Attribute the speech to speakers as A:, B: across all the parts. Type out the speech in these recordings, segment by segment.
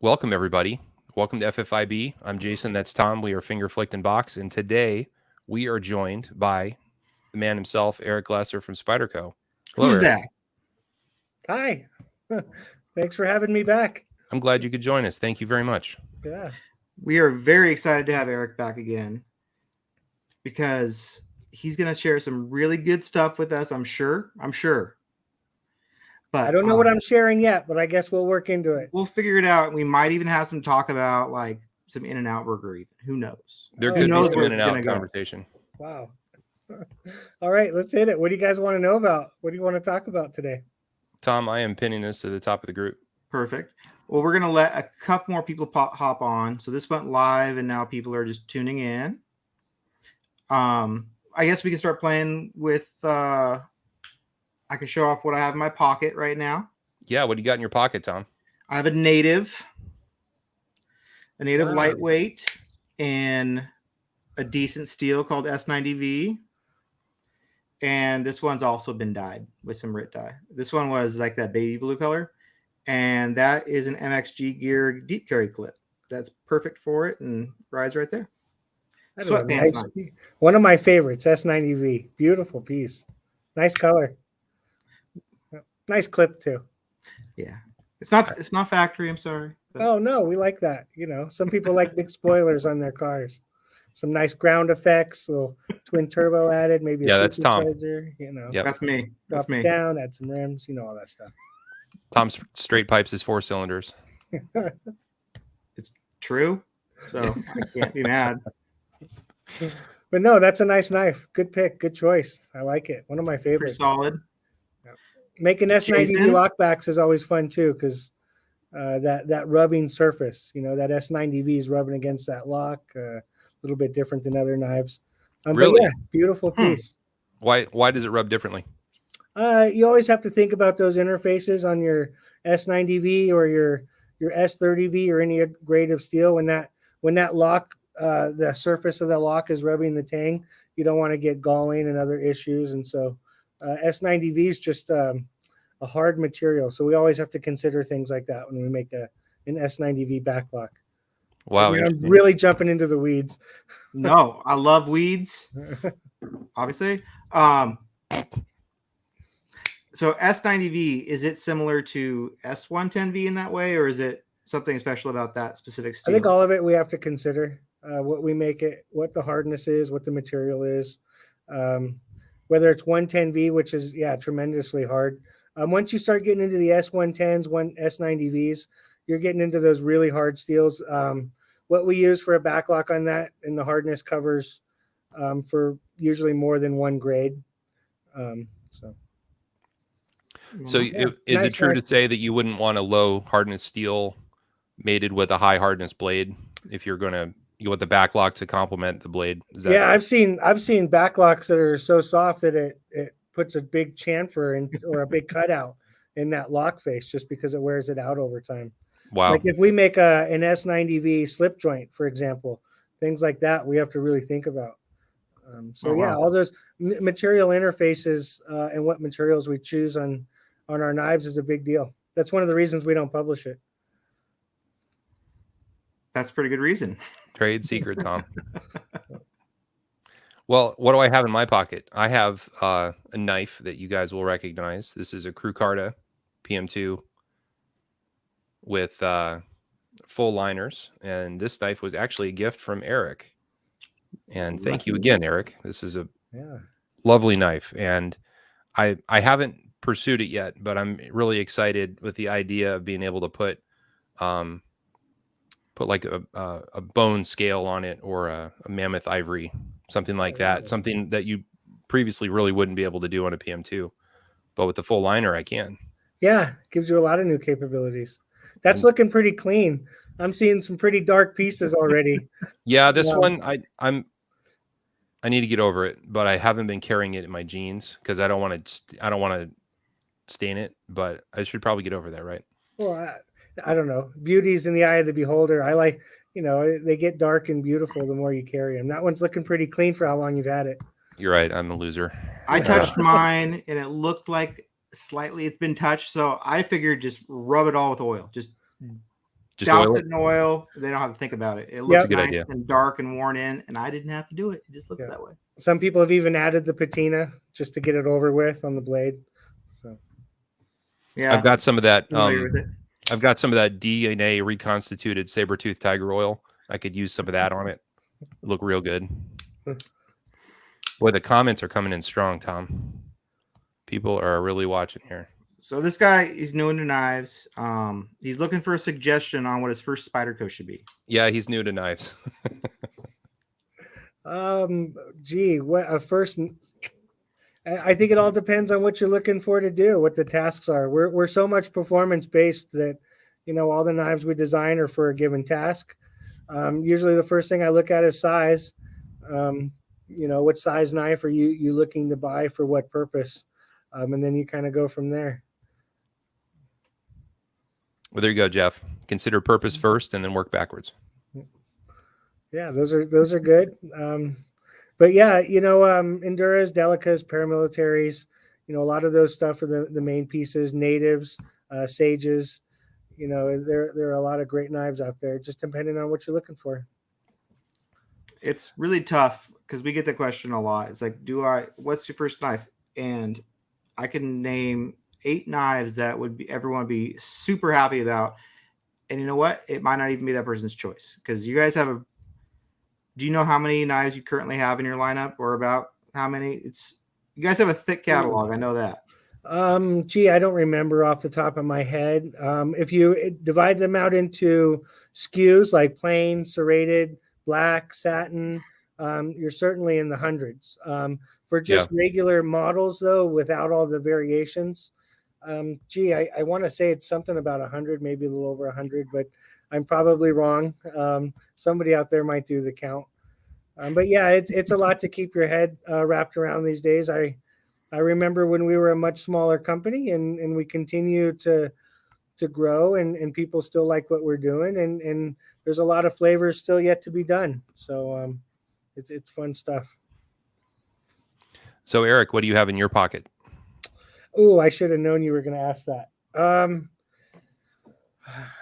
A: Welcome, everybody. Welcome to FFIB. I'm Jason. That's Tom. We are Finger Flicked and Box. And today we are joined by the man himself, Eric Glesser from Spyderco. Hello,
B: Who's
A: Eric.
B: that?
C: Hi. Thanks for having me back.
A: I'm glad you could join us. Thank you very much.
C: Yeah.
B: We are very excited to have Eric back again because he's going to share some really good stuff with us. I'm sure. But
C: I don't know what I'm sharing yet, but I guess we'll work into it.
B: We'll figure it out. We might even have some talk about like some In-N-Out burger. Even who knows?
A: There
C: Oh,
A: could be
B: knows
A: some
B: where
A: in and
B: it's
A: out
B: gonna go.
A: conversation.
C: Wow. All right, let's hit it. What do you guys want to know about? What do you want to talk about today?
A: Tom, I am pinning this to the top of the group.
B: Perfect. Well, we're going to let a couple more people hop on. So this went live, and now people are just tuning in. I guess we can start playing with. I can show off what I have in my pocket right now.
A: Yeah, what do you got in your pocket, Tom?
B: I have a native
C: Wow.
B: lightweight and a decent steel called S90V. And this one's also been dyed with some RIT dye. This one was like that baby blue color. And that is an MXG Gear deep carry clip. That's perfect for it and rides right there.
C: That is a
B: Sweatpants.
C: nice, one of my favorites, S90V. Beautiful piece. Nice color. Nice clip too.
B: Yeah. It's not factory, I'm sorry. But
C: Oh no, we like that. You know, some people like big spoilers on their cars. Some nice ground effects, little twin turbo added, maybe
A: Yeah, that's Tom.
C: supercharger, you know.
A: Yep.
B: that's me.
C: Drop
B: That's me.
C: it down, add some rims, you know, all that stuff.
A: Tom straight pipes his 4 cylinders.
B: It's true. So I can't be mad.
C: But no, that's a nice knife. Good pick. Good choice. I like it. One of my
B: Pretty
C: favorites.
B: solid.
C: Making S90V
B: Jason?
C: lockbacks is always fun too, because that rubbing surface, you know, that S90V is rubbing against that lock. A little bit different than other knives. But
A: Really?
C: yeah, beautiful piece.
A: Why does it rub differently?
C: You always have to think about those interfaces on your S90V or your S30V or any grade of steel. When that lock, the surface of the lock is rubbing the tang, you don't want to get galling and other issues. And so S90V is just a hard material. So we always have to consider things like that when we make an I-90V backlock.
A: Wow.
C: I mean, I'm really jumping into the weeds.
B: No, I love weeds, obviously. So S90V, is it similar to S110V in that way, or is it something special about that specific steel?
C: I think all of it we have to consider. What we make it, what the hardness is, what the material is. Whether it's 110V, which is tremendously hard. Once you start getting into the S110s, S90Vs, you're getting into those really hard steels. What we use for a backlock on that, and the hardness covers for usually more than one grade.
A: So is it true to say that you wouldn't want a low hardness steel mated with a high hardness blade if you're going to want the backlock to complement the blade?
C: I've seen backlocks that are so soft that it puts a big chamfer or a big cutout in that lock face just because it wears it out over time.
A: Wow.
C: Like if we make an S90V slip joint, for example, things like that we have to really think about. All those material interfaces and what materials we choose on our knives is a big deal. That's one of the reasons we don't publish it.
B: That's a pretty good reason.
A: Trade secret, Tom. Well, what do I have in my pocket? I have a knife that you guys will recognize. This is a Handled Pm2 with full liners, and this knife was actually a gift from Eric. And thank you again, Eric. This is a lovely knife, and I haven't pursued it yet, but I'm really excited with the idea of being able to put like a bone scale on it, or a mammoth ivory, something like that. Something that you previously really wouldn't be able to do on a PM2, but with the full liner, I can.
C: Yeah, gives you a lot of new capabilities. That's looking pretty clean. I'm seeing some pretty dark pieces already.
A: Yeah, this one I need to get over it, but I haven't been carrying it in my jeans because I don't want to stain it, but I should probably get over that, right?
C: Well, I don't know. Beauty's in the eye of the beholder. I like, they get dark and beautiful the more you carry them. That one's looking pretty clean for how long you've had it.
A: You're right. I'm a loser.
B: I touched mine and it looked like slightly it's been touched, so I figured just rub it all with oil. Just
A: Just oil
B: douse
A: it.
B: it in oil. They don't have to think about it. It
C: Yep.
B: looks
A: That's a good
B: nice
A: idea.
B: and dark and worn in, and I didn't have to do it. It just looks
C: Yeah.
B: that way.
C: Some people have even added the patina just to get it over with on the blade. So
B: Yeah,
A: I've got some of that.
B: familiar with it.
A: I've got some of that DNA reconstituted saber-tooth tiger oil. I could use some of that on it. Look real good. Boy, the comments are coming in strong, Tom. People are really watching here.
B: So this guy is new into knives. He's looking for a suggestion on what his first Spyderco should be.
A: Yeah, he's new to knives.
C: Gee, what a first. I think it all depends on what you're looking for to do, what the tasks are. We're so much performance based that, you know, all the knives we design are for a given task. Usually the first thing I look at is size. You know, what size knife are you looking to buy for what purpose? And then you kind of go from there.
A: Well, there you go, Jeff. Consider purpose first and then work backwards.
C: Yeah, those are good. But yeah, you know, Enduras, Delicas, paramilitaries, you know, a lot of those stuff are the main pieces. Natives, Sages, you know, there are a lot of great knives out there, just depending on what you're looking for.
B: It's really tough because we get the question a lot. It's like, what's your first knife? And I can name 8 knives that everyone would be super happy about. And you know what? It might not even be that person's choice, because you guys have do you know how many knives you currently have in your lineup, or about how many? You guys have a thick catalog. I know that.
C: Gee, I don't remember off the top of my head. If you divide them out into SKUs like plain, serrated, black, satin, you're certainly in the hundreds. For just regular models, though, without all the variations, gee, I want to say it's something about 100, maybe a little over 100, but I'm probably wrong. Somebody out there might do the count. But yeah, it's a lot to keep your head wrapped around these days. I remember when we were a much smaller company, and we continue to grow, and people still like what we're doing, and there's a lot of flavors still yet to be done. So it's fun stuff.
A: So Eric, what do you have in your pocket?
C: Oh, I should have known you were going to ask that.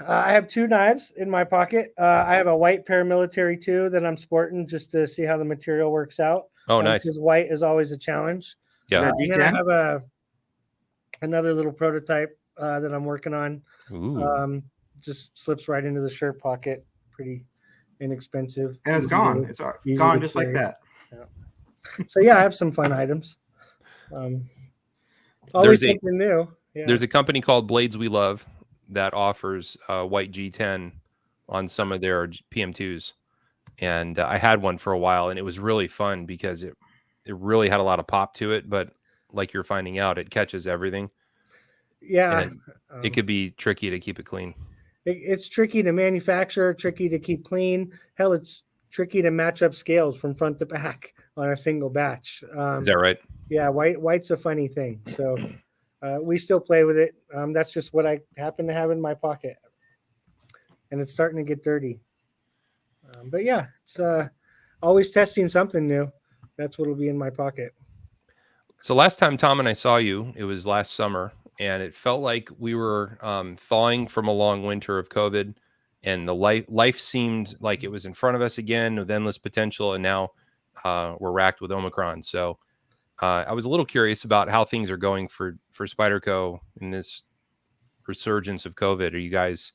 C: I have 2 knives in my pocket. I have a white paramilitary 2 that I'm sporting just to see how the material works out.
A: Oh, nice.
C: Because white is always a challenge.
A: Yeah.
C: And then I have another little prototype that I'm working on.
A: Ooh.
C: Just slips right into the shirt pocket. Pretty inexpensive.
B: And it's gone. It's gone just like that.
C: Yeah. So yeah, I have some fun items. Always something new. Yeah.
A: There's a company called Blades We Love that offers white G10 on some of their PM2s. And I had one for a while, and it was really fun because it really had a lot of pop to it. But like you're finding out, it catches everything.
C: Yeah.
A: And it could be tricky to keep it clean.
C: It's tricky to manufacture, tricky to keep clean. Hell, it's tricky to match up scales from front to back on a single batch.
A: Is that right?
C: Yeah, white's a funny thing. So we still play with it. That's just what I happen to have in my pocket. And it's starting to get dirty. But yeah, it's always testing something new. That's what will be in my pocket.
A: So last time Tom and I saw you, it was last summer, and it felt like we were thawing from a long winter of COVID, and the life seemed like it was in front of us again with endless potential, and now we're racked with Omicron. So I was a little curious about how things are going for Spyderco in this resurgence of COVID. Are you guys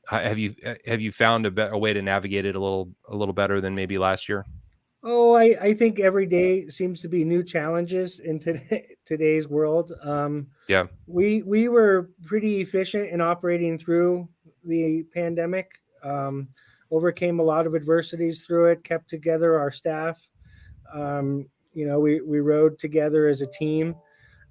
A: have you found a way to navigate it a little better than maybe last year?
C: Oh, I think every day seems to be new challenges in today's world.
A: Yeah.
C: We were pretty efficient in operating through the pandemic, overcame a lot of adversities through it, kept together our staff. You know, we rode together as a team.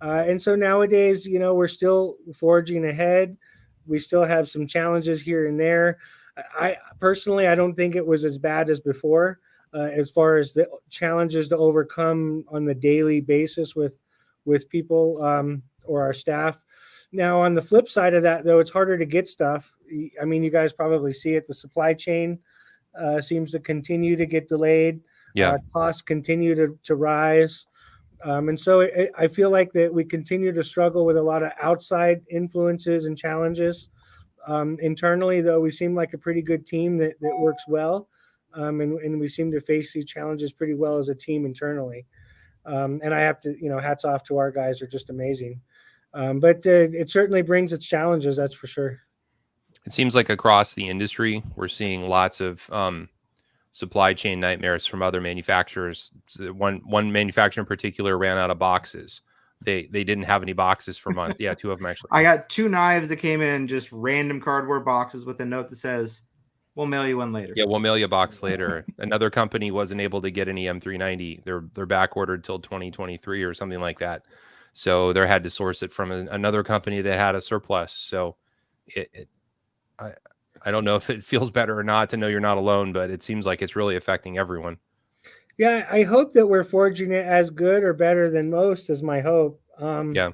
C: And so nowadays, you know, we're still forging ahead. We still have some challenges here and there. I personally don't think it was as bad as before. As far as the challenges to overcome on the daily basis with people or our staff. Now, on the flip side of that, though, it's harder to get stuff. I mean, you guys probably see it. The supply chain seems to continue to get delayed.
A: Yeah.
C: Costs continue to rise. And so I feel like that we continue to struggle with a lot of outside influences and challenges. Internally, though, we seem like a pretty good team that works well, and we seem to face these challenges pretty well as a team internally. And I have to, hats off to our guys; are just amazing. But it certainly brings its challenges, that's for sure.
A: It seems like across the industry, we're seeing lots of supply chain nightmares from other manufacturers. So one manufacturer in particular ran out of boxes. They didn't have any boxes for a month. Yeah, 2 of them actually.
B: I got 2 knives that came in just random cardboard boxes with a note that says, "We'll mail you one later."
A: Yeah, we'll mail you a box later. Another company wasn't able to get any M390. They're back ordered till 2023 or something like that. So they had to source it from another company that had a surplus. So I don't know if it feels better or not to know you're not alone, but it seems like it's really affecting everyone.
C: Yeah, I hope that we're forging it as good or better than most, is my hope.
A: Yeah.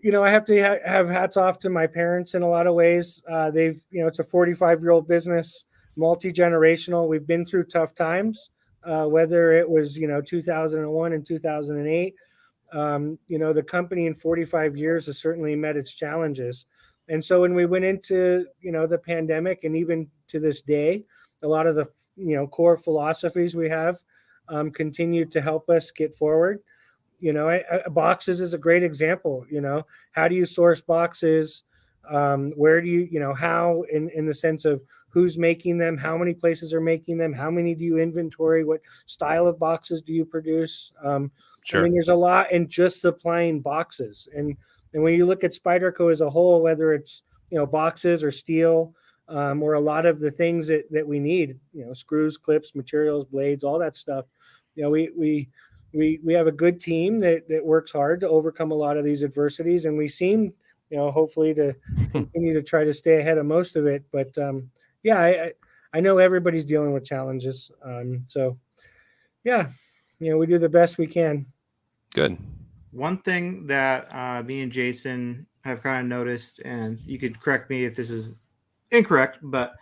C: I have to have hats off to my parents in a lot of ways. They've, it's a 45-year-old business, multi-generational. We've been through tough times, whether it was, 2001 and 2008. The company in 45 years has certainly met its challenges. And so when we went into, the pandemic, and even to this day, a lot of the, core philosophies we have continue to help us get forward. Boxes is a great example. How do you source boxes? Where do you, how, in the sense of who's making them, how many places are making them, how many do you inventory, what style of boxes do you produce?
A: Sure.
C: I mean, there's a lot in just supplying boxes. And when you look at Spyderco as a whole, whether it's, boxes or steel, or a lot of the things that we need, screws, clips, materials, blades, all that stuff, we have a good team that works hard to overcome a lot of these adversities, and we seem, hopefully to continue to try to stay ahead of most of it. But yeah, I know everybody's dealing with challenges. So yeah, we do the best we can.
A: Good.
B: One thing that me and Jason have kind of noticed, and you could correct me if this is incorrect, but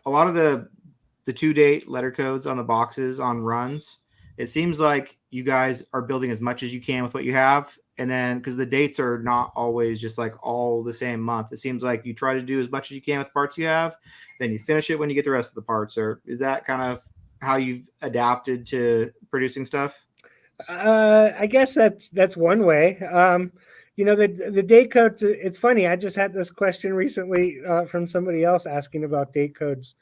B: a lot of the 2-date letter codes on the boxes on runs, it seems like you guys are building as much as you can with what you have. And then, because the dates are not always just like all the same month, it seems like you try to do as much as you can with the parts you have, then you finish it when you get the rest of the parts. Or is that kind of how you've adapted to producing stuff?
C: I guess that's one way. The date codes. It's funny. I just had this question recently from somebody else asking about date codes.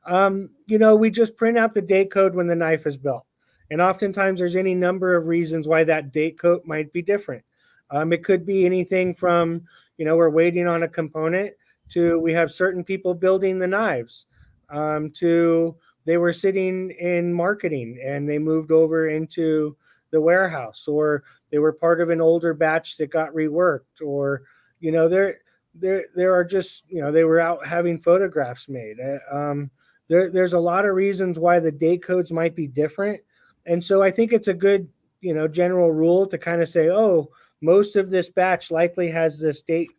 C: We just print out the date code when the knife is built, and oftentimes there's any number of reasons why that date code might be different. It could be anything from we're waiting on a component, to we have certain people building the knives, to they were sitting in marketing and they moved over into the warehouse, or they were part of an older batch that got reworked, or there are just they were out having photographs made. There's a lot of reasons why the date codes might be different, and so I think it's a good general rule to kind of say, oh, most of this batch likely has this date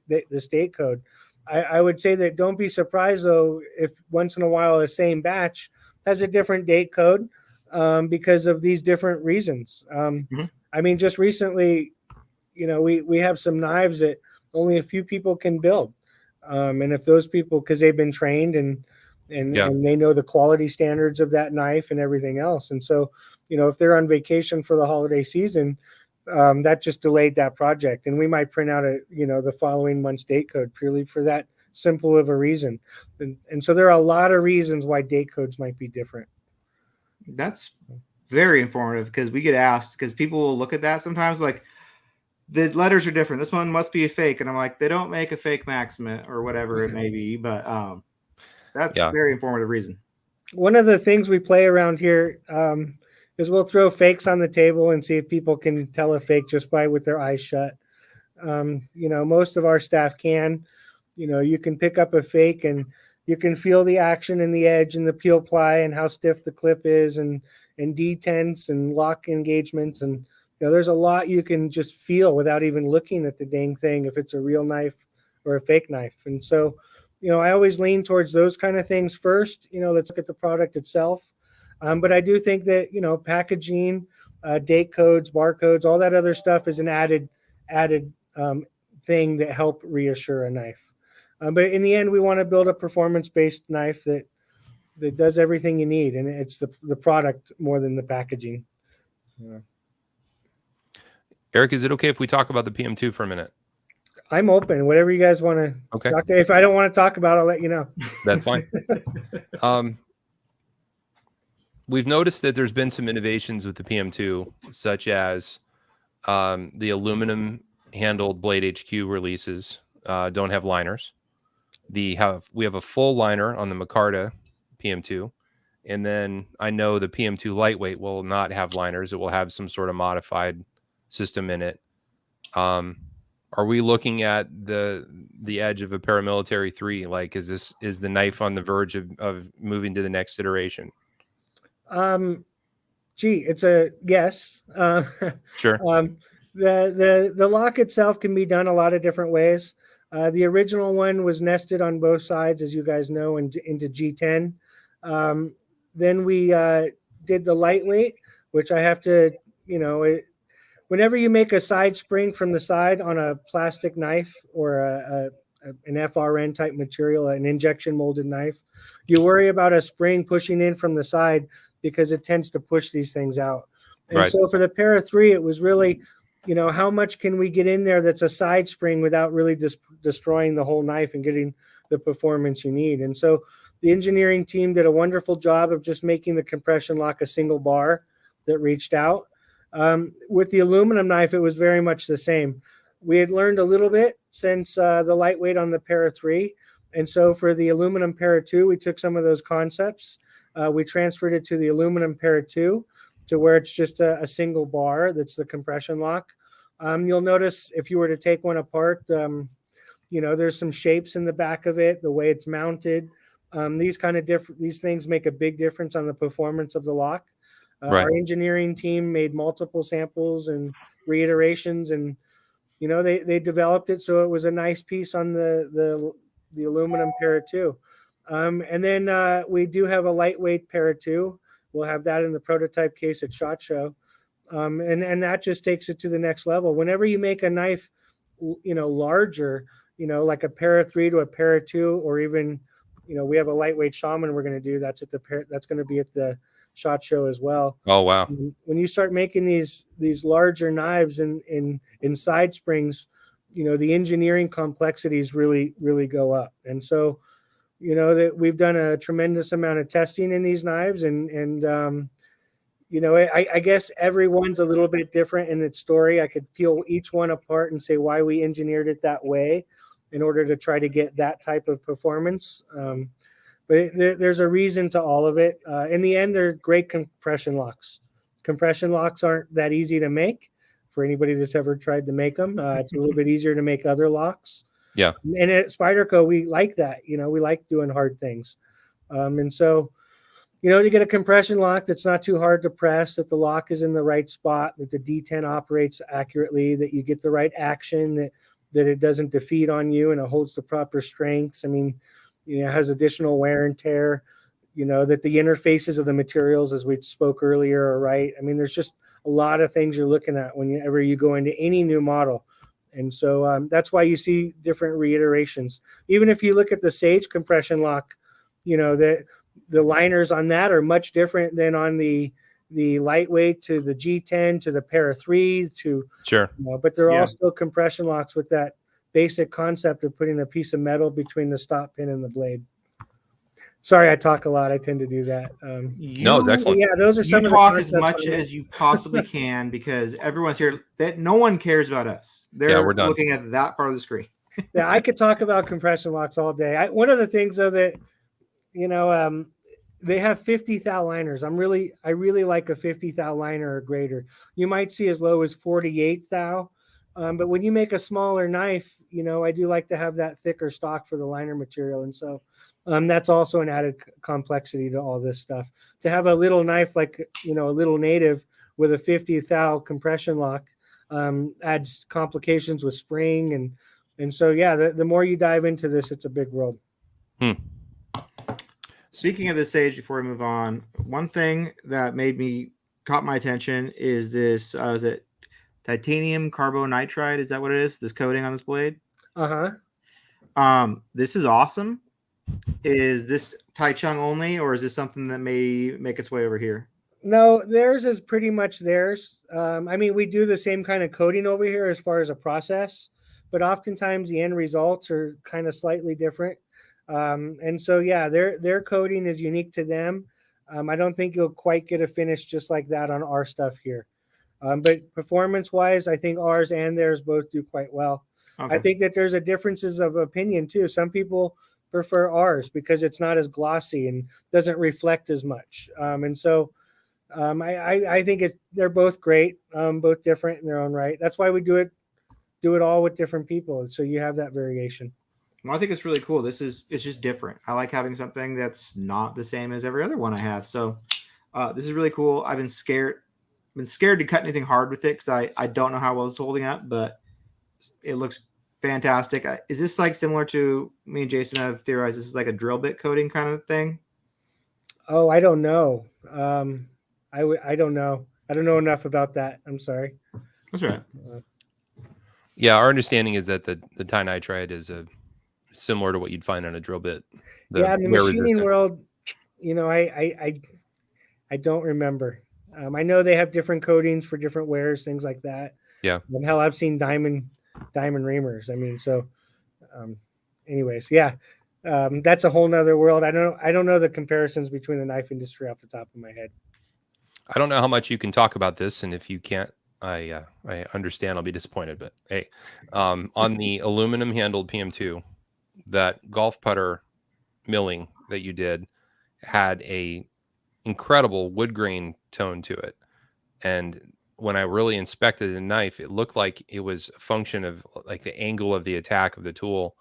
C: code. I would say that don't be surprised though if once in a while the same batch has a different date code, because of these different reasons. I mean, just recently, we have some knives that only a few people can build. And if those people, because they've been trained and they know the quality standards of that knife and everything else. And so, if they're on vacation for the holiday season, that just delayed that project. And we might print out the following month's date code purely for that simple of a reason. And so there are a lot of reasons why date codes might be different.
B: That's very informative, because we get asked, because people will look at that sometimes like the letters are different. This one must be a fake. And I'm like, they don't make a fake Maximate or whatever it may be. But that's a very informative reason. One
C: of the things we play around here is we'll throw fakes on the table and see if people can tell a fake just by with their eyes shut. Most of our staff can. You can pick up a fake and you can feel the action in the edge and the peel ply and how stiff the clip is, and detents and lock engagements. And there's a lot you can just feel without even looking at the dang thing, if it's a real knife or a fake knife. And so, I always lean towards those kind of things first. Let's look at the product itself. But I do think that, packaging, date codes, barcodes, all that other stuff is an added thing that help reassure a knife. But in the end, we want to build a performance-based knife that does everything you need, and it's the product more than the packaging. Yeah.
A: Eric, is it okay if we talk about the PM2 for a minute?
C: I'm open. Whatever you guys want to talk to. If I don't want to talk about it, I'll let you know.
A: That's fine. We've noticed that there's been some innovations with the PM2, such as the aluminum handled Blade HQ releases don't have liners. We have a full liner on the Micarta PM2, and then I know the PM2 lightweight will not have liners. It will have some sort of modified system in it. Are we looking at the edge of a paramilitary 3? Like, is the knife on the verge of moving to the next iteration?
C: It's a yes.
A: Sure.
C: The lock itself can be done a lot of different ways. The original one was nested on both sides, as you guys know, into G10. Then we did the lightweight, which I have to, whenever you make a side spring from the side on a plastic knife or an FRN type material, an injection molded knife, you worry about a spring pushing in from the side because it tends to push these things out. And so for the Para 3, it was really, how much can we get in there that's a side spring without really destroying the whole knife and getting the performance you need. And so the engineering team did a wonderful job of just making the compression lock a single bar that reached out. With the aluminum knife, it was very much the same. We had learned a little bit since the lightweight on the Para 3. And so for the aluminum Para 2, we took some of those concepts. We transferred it to the aluminum Para 2 to where it's just a single bar that's the compression lock. You'll notice if you were to take one apart, there's some shapes in the back of it, the way it's mounted. These things make a big difference on the performance of the lock. Our engineering team made multiple samples and reiterations, and they developed it so it was a nice piece on the aluminum Para 2. And then we do have a lightweight Para 2. We'll have that in the prototype case at SHOT Show. And that just takes it to the next level. Whenever you make a knife, larger, like a Para 3 to a Para 2, or even, we have a lightweight Shaman we're going to do. That's going to be at the SHOT Show as well.
A: Oh, wow.
C: When you start making these larger knives in side springs, the engineering complexities really, really go up. And so, that we've done a tremendous amount of testing in these knives, and I guess everyone's a little bit different in its story. I could peel each one apart and say why we engineered it that way in order to try to get that type of performance. But there's a reason to all of it. In the end, they're great compression locks. Compression locks aren't that easy to make for anybody that's ever tried to make them. It's a little bit easier to make other locks.
A: Yeah.
C: And at Spyderco, we like that. We like doing hard things. And so, to get a compression lock that's not too hard to press, that the lock is in the right spot, that the D10 operates accurately, that you get the right action, that it doesn't defeat on you and it holds the proper strengths. I mean, it has additional wear and tear, that the interfaces of the materials, as we spoke earlier, are right. I mean, there's just a lot of things you're looking at whenever you go into any new model. And so that's why you see different reiterations. Even if you look at the Sage compression lock, the liners on that are much different than on the lightweight to the G10 to the Para 3 to
A: sure.
C: But they're all still compression locks with that basic concept of putting a piece of metal between the stop pin and the blade. Sorry, I talk a lot. I tend to do that.
A: No, it's excellent.
C: Yeah, those are some of the
B: talk as much as you possibly can because everyone's here. That no one cares about us. They're
A: we're done.
B: Looking at that part of the screen.
C: Yeah, I could talk about compression locks all day. One of the things though that they have 50 thou liners. I really like a 50 thou liner or greater. You might see as low as 48 thou. But when you make a smaller knife, I do like to have that thicker stock for the liner material. And so that's also an added complexity to all this stuff. To have a little knife like, a little native with a 50 thou compression lock adds complications with spring. And so, yeah, the more you dive into this, it's a big world.
B: Speaking of the Sage, before we move on, one thing that caught my attention is this, is it titanium carbonitride? Is that what it is? This coating on this blade?
C: Uh-huh.
B: This is awesome. Is this Taichung only, or is this something that may make its way over here?
C: No, theirs is pretty much theirs. I mean, we do the same kind of coding over here as far as a process, but oftentimes the end results are kind of slightly different. And so, yeah, their coding is unique to them. I don't think you'll quite get a finish just like that on our stuff here. But performance-wise, I think ours and theirs both do quite well.
B: Okay.
C: I think that there's a differences of opinion too. Some people prefer ours because it's not as glossy and doesn't reflect as much. And so I think they're both great, both different in their own right. That's why we do it all with different people, so you have that variation.
B: Well, I think it's really cool. It's just different. I like having something that's not the same as every other one I have. So this is really cool. I've been scared to cut anything hard with it because I don't know how well it's holding up, but it looks fantastic. Is this like similar to me and Jason have theorized this is like a drill bit coating kind of thing?
C: Oh, I don't know. I don't know. I don't know enough about that. I'm sorry.
B: That's right.
A: Yeah, our understanding is that the tinitride is similar to what you'd find on a drill bit.
C: Yeah, in the
A: wear
C: machining
A: resistant.
C: world, I don't remember. I know they have different coatings for different wears, things like that.
A: Yeah.
C: Hell, I've seen diamond reamers. I mean, so anyways, yeah. That's a whole nother world. I don't know the comparisons between the knife industry off the top of my head.
A: I don't know how much you can talk about this, and if you can't, I understand. I'll be disappointed, but hey, on the aluminum handled PM2, that golf putter milling that you did had a incredible wood grain tone to it, and when I really inspected the knife, it looked like it was a function of like the angle of the attack of the tool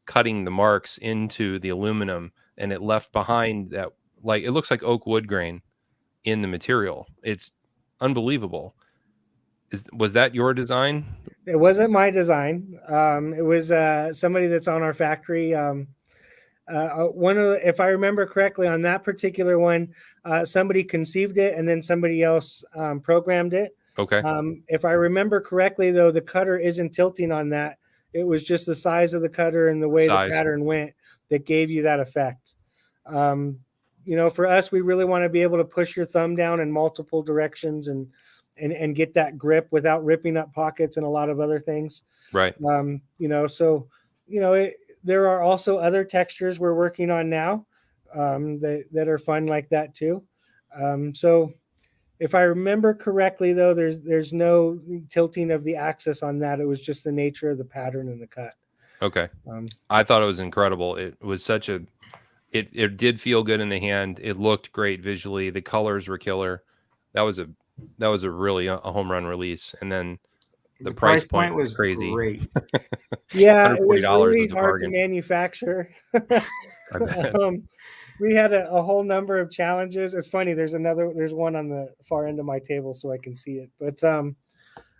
A: cutting the marks into the aluminum, and it left behind that, like, it looks like oak wood grain in the material. It's unbelievable. Was that your design?
C: It wasn't my design. It was somebody that's on our factory. If I remember correctly, on that particular one, somebody conceived it and then somebody else programmed it.
A: Okay.
C: If I remember correctly, though, the cutter isn't tilting on that. It was just the size of the cutter and the way the pattern went that gave you that effect. For us, we really want to be able to push your thumb down in multiple directions and get that grip without ripping up pockets and a lot of other things.
A: Right.
C: There are also other textures we're working on now that are fun like that too. So if I remember correctly, though, there's no tilting of the axis on that. It was just the nature of the pattern and the cut.
A: Okay. I thought it was incredible. It was such a, it did feel good in the hand. It looked great visually. The colors were killer. That was a really a home run release. And then the price point was crazy.
B: Great.
C: Yeah, it was really hard to manufacture. We had a whole number of challenges. It's funny. There's one on the far end of my table so I can see it.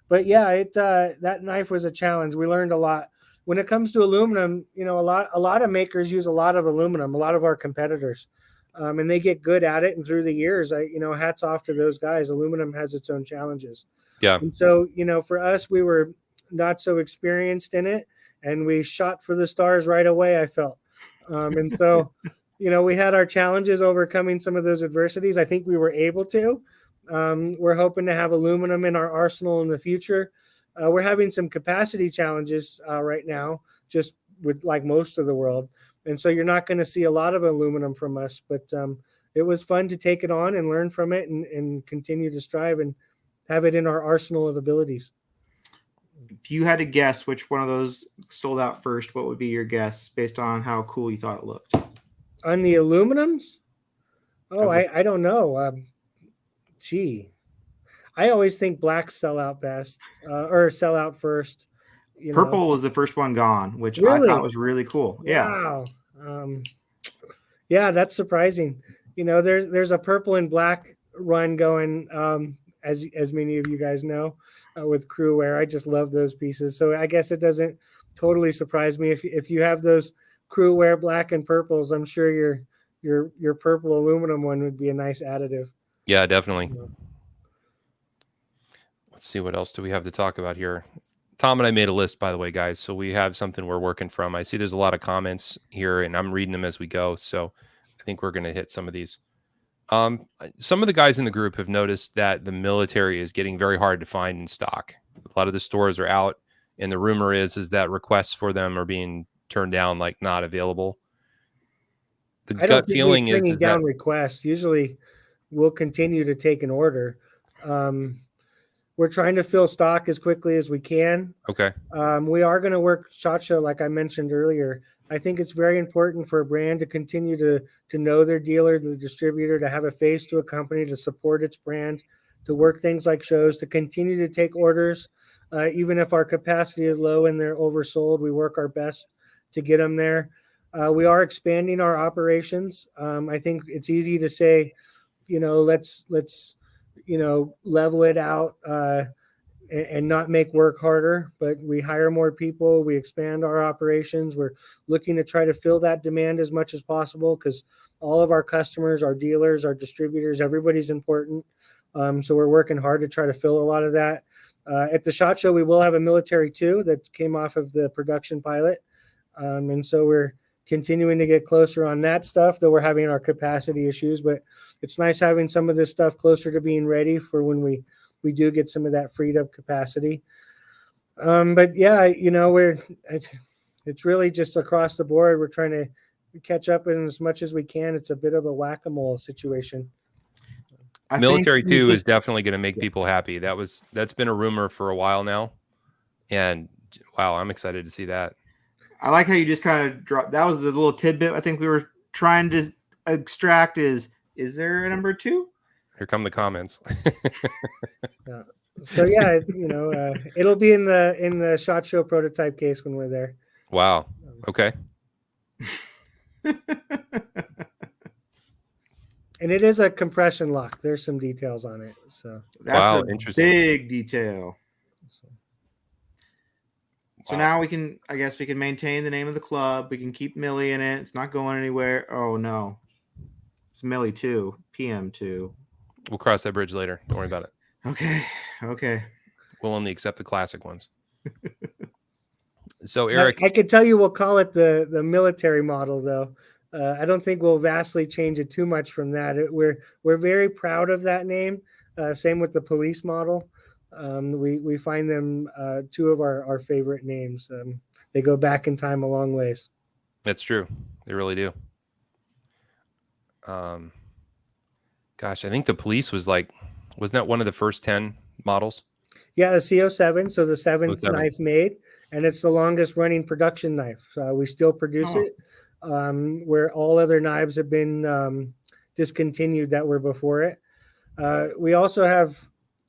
C: But yeah, that knife was a challenge. We learned a lot. When it comes to aluminum, a lot of makers use a lot of aluminum, a lot of our competitors, and they get good at it. And through the years, hats off to those guys. Aluminum has its own challenges.
A: Yeah.
C: And so, for us, we were not so experienced in it, and we shot for the stars right away, I felt. And so, we had our challenges overcoming some of those adversities. I think we were able to. We're hoping to have aluminum in our arsenal in the future. We're having some capacity challenges right now, just with like most of the world. And so you're not going to see a lot of aluminum from us, but it was fun to take it on and learn from it and continue to strive and have it in our arsenal of abilities.
B: If you had to guess which one of those sold out first, what would be your guess based on how cool you thought it looked?
C: On the aluminums? Oh, I don't know. I always think blacks sell out best or sell out first.
B: Purple was the first one gone, which
C: really?
B: I thought was really cool.
C: Wow. Yeah, that's surprising. There's a purple and black run going, as many of you guys know, with crew wear. I just love those pieces. So I guess it doesn't totally surprise me if you have those crew wear black and purples. I'm sure your purple aluminum one would be a nice additive.
A: Yeah, definitely. Let's see, what else do we have to talk about here? Tom and I made a list, by the way, guys. So we have something we're working from. I see there's a lot of comments here, and I'm reading them as we go. So I think we're going to hit some of these. Some of the guys in the group have noticed that the military is getting very hard to find in stock. A lot of the stores are out, and the rumor is that requests for them are being turned down, like not available. The
C: I don't
A: gut
C: think
A: feeling
C: we're turning
A: is
C: down
A: that
C: requests. Usually, we'll continue to take an order. We're trying to fill stock as quickly as we can.
A: okay.
C: We are going to work SHOT Show, like I mentioned earlier. I think it's very important for a brand to continue to know their dealer, the distributor, to have a face to a company, to support its brand, to work things like shows, to continue to take orders. Even if our capacity is low and they're oversold, we work our best to get them there. We are expanding our operations. I think it's easy to say, let's level it out and not make work harder, but we hire more people, we expand our operations. We're looking to try to fill that demand as much as possible because all of our customers, our dealers, our distributors, everybody's important. So we're working hard to try to fill a lot of that. At the SHOT Show, we will have a military too that came off of the production pilot. And so we're continuing to get closer on that stuff, though we're having our capacity issues, but it's nice having some of this stuff closer to being ready for when we do get some of that freed up capacity. But yeah, it's really just across the board. We're trying to catch up in as much as we can. It's a bit of a whack-a-mole situation.
A: Military 2 is definitely going to make people happy. That's been a rumor for a while now. And wow, I'm excited to see that.
B: I like how you just kind of dropped. That was the little tidbit I think we were trying to extract is there a number 2?
A: Here come the comments.
C: Yeah. So yeah, it'll be in the SHOT Show prototype case when we're there.
A: Wow. Okay.
B: And
C: it is a compression lock. There's some details on it. So
B: that's
A: interesting.
B: Big detail. So now we can maintain the name of the club. We can keep Millie in it. It's not going anywhere. Oh no. It's Millie 2, PM2.
A: We'll cross that bridge later. Don't worry about it.
B: Okay.
A: We'll only accept the classic ones. So Eric,
C: I could tell you we'll call it the military model though. I don't think we'll vastly change it too much from that. We're very proud of that name. Same with the police model. We find them two of our favorite names. They go back in time a long ways.
A: That's true. They really do. Gosh, I think the police wasn't that one of the first 10 models?
C: Yeah, the CO7, so the 7th knife made, and it's the longest running production knife. We still produce it, where all other knives have been discontinued that were before it. We also have,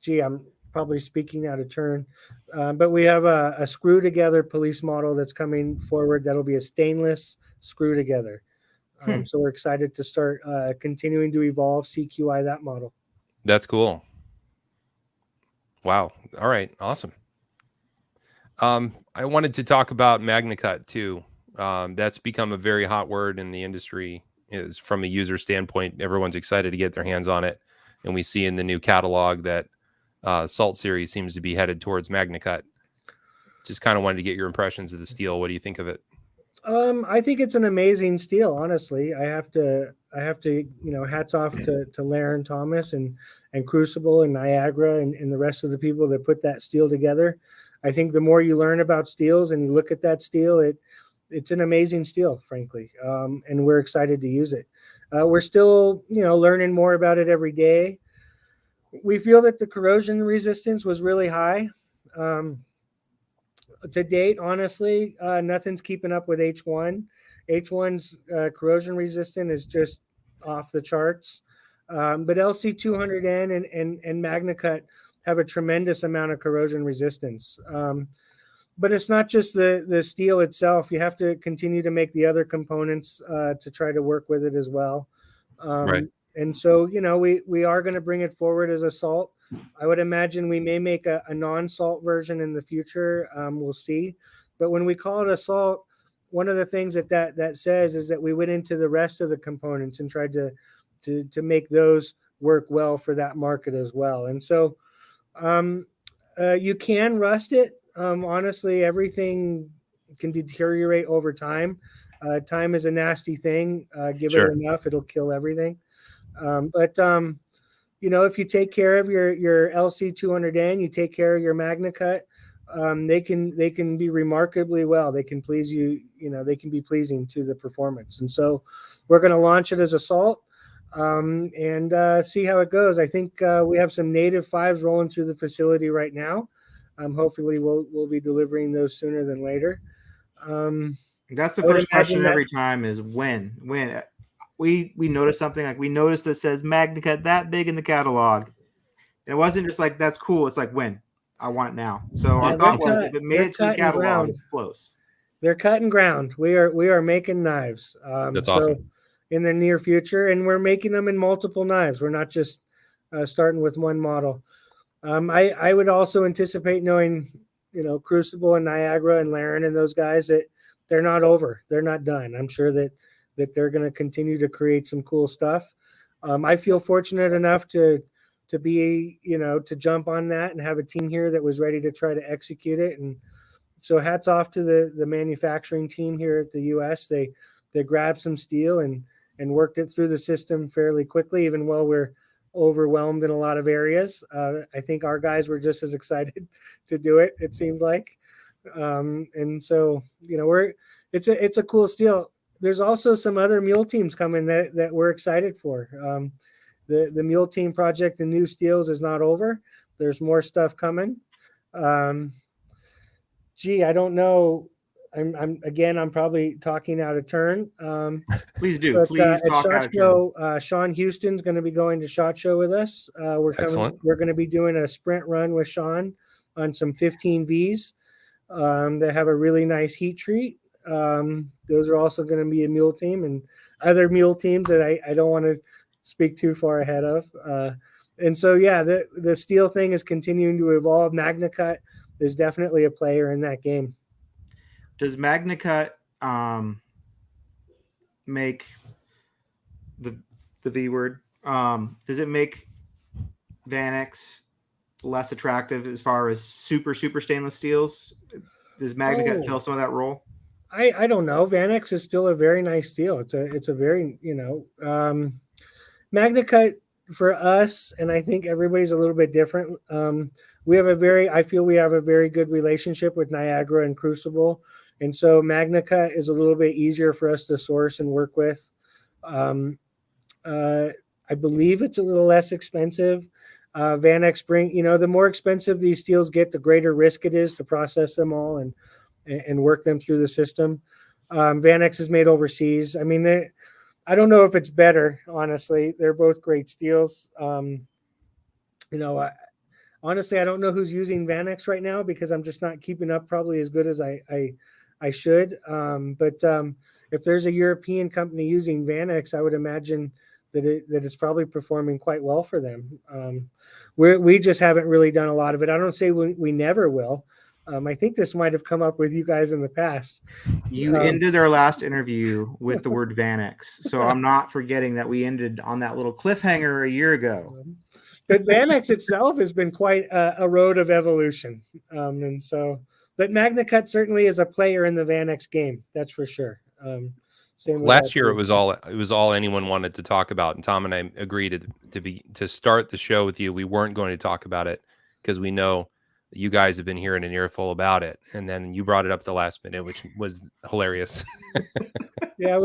C: I'm probably speaking out of turn, but we have a screw together police model that's coming forward that'll be a stainless screw together. So we're excited to start continuing to evolve, CQI that model.
A: That's cool. Wow. All right. Awesome. I wanted to talk about MagnaCut too. That's become a very hot word in the industry. Is from a user standpoint, everyone's excited to get their hands on it. And we see in the new catalog that Salt series seems to be headed towards MagnaCut. Just kind of wanted to get your impressions of the steel. What do you think of it?
C: I think it's an amazing steel. Honestly, I have to, hats off to Laren Thomas and Crucible and Niagara and the rest of the people that put that steel together. I think the more you learn about steels and you look at that steel, it's an amazing steel, frankly, and we're excited to use it. We're still, learning more about it every day. We feel that the corrosion resistance was really high. To date, honestly, nothing's keeping up with H1. H1's corrosion resistant is just off the charts. But LC200N and MagnaCut have a tremendous amount of corrosion resistance. But it's not just the steel itself. You have to continue to make the other components to try to work with it as well.
A: Right.
C: And so, we are going to bring it forward as a salt. I would imagine we may make a non-salt version in the future. We'll see. But when we call it a salt, one of the things that says is that we went into the rest of the components and tried to make those work well for that market as well. And so you can rust it. Honestly, everything can deteriorate over time. Time is a nasty thing. Give
A: Sure.
C: it enough, it'll kill everything. But if you take care of your LC 200N, you take care of your Magna Cut, they can be remarkably well. They can please you. They can be pleasing to the performance. And so, we're going to launch it as a salt and see how it goes. I think we have some native 5s rolling through the facility right now. Hopefully, we'll be delivering those sooner than later.
B: That's the
C: I would
B: first question
C: imagine
B: every time is when we notice something, like we noticed that says Magna Cut that big in the catalog. And it wasn't just like that's cool. It's like when I want it now. So our
C: Yeah,
B: thought was if it made
C: they're
B: it to the
C: cutting
B: catalog,
C: ground.
B: it's close.
C: They're cutting ground. We are making knives.
A: That's
C: so
A: awesome.
C: in the near future, and we're making them in multiple knives. We're not just starting with one model. I would also anticipate knowing, Crucible and Niagara and Laren and those guys, that they're not over. They're not done. I'm sure that they're going to continue to create some cool stuff. I feel fortunate enough to be, to jump on that and have a team here that was ready to try to execute it. And so hats off to the manufacturing team here at the US. They grabbed some steel and worked it through the system fairly quickly, even while we're overwhelmed in a lot of areas. I think our guys were just as excited to do it. It seemed like, and so it's a cool steel. There's also some other mule teams coming that we're excited for. The mule team project and new steels is not over. There's more stuff coming. I don't know. I'm probably talking out of turn.
B: Please do.
C: But
B: Please
C: at
B: talk out
C: SHOT
B: of turn.
C: Show, Sean Houston's going to be going to SHOT Show with us.
A: Excellent.
C: We're going to be doing a sprint run with Sean on some 15Vs that have a really nice heat treat. Those are also going to be a mule team and other mule teams that I don't want to speak too far ahead of. And so, yeah, the steel thing is continuing to evolve. Magna Cut is definitely a player in that game.
B: Does Magna Cut make the V word? Does it make Vanex less attractive as far as super stainless steels? Does Magna Cut fill some of that role?
C: I don't know. Vanex is still a very nice steel. It's a very Magna Cut for us, and I think everybody's a little bit different. I feel we have a very good relationship with Niagara and Crucible. And so Magna Cut is a little bit easier for us to source and work with. I believe it's a little less expensive. Vanex the more expensive these steels get, the greater risk it is to process them all and work them through the system. Vanex is made overseas. I mean, I don't know if it's better, honestly. They're both great steels. Honestly, I don't know who's using Vanex right now because I'm just not keeping up probably as good as I should. But if there's a European company using Vanex, I would imagine that it's probably performing quite well for them. We just haven't really done a lot of it. I don't say we never will. I think this might have come up with you guys in the past.
B: You ended our last interview with the word Vanex, so I'm not forgetting that we ended on that little cliffhanger a year ago.
C: But Vanex itself has been quite a road of evolution, and so. But Magna Cut certainly is a player in the Vanex game. That's for sure.
A: Last year, it was all anyone wanted to talk about, and Tom and I agreed to start the show with you. We weren't going to talk about it because we know that you guys have been hearing an earful about it, and then you brought it up at the last minute, which was hilarious.
C: Yeah,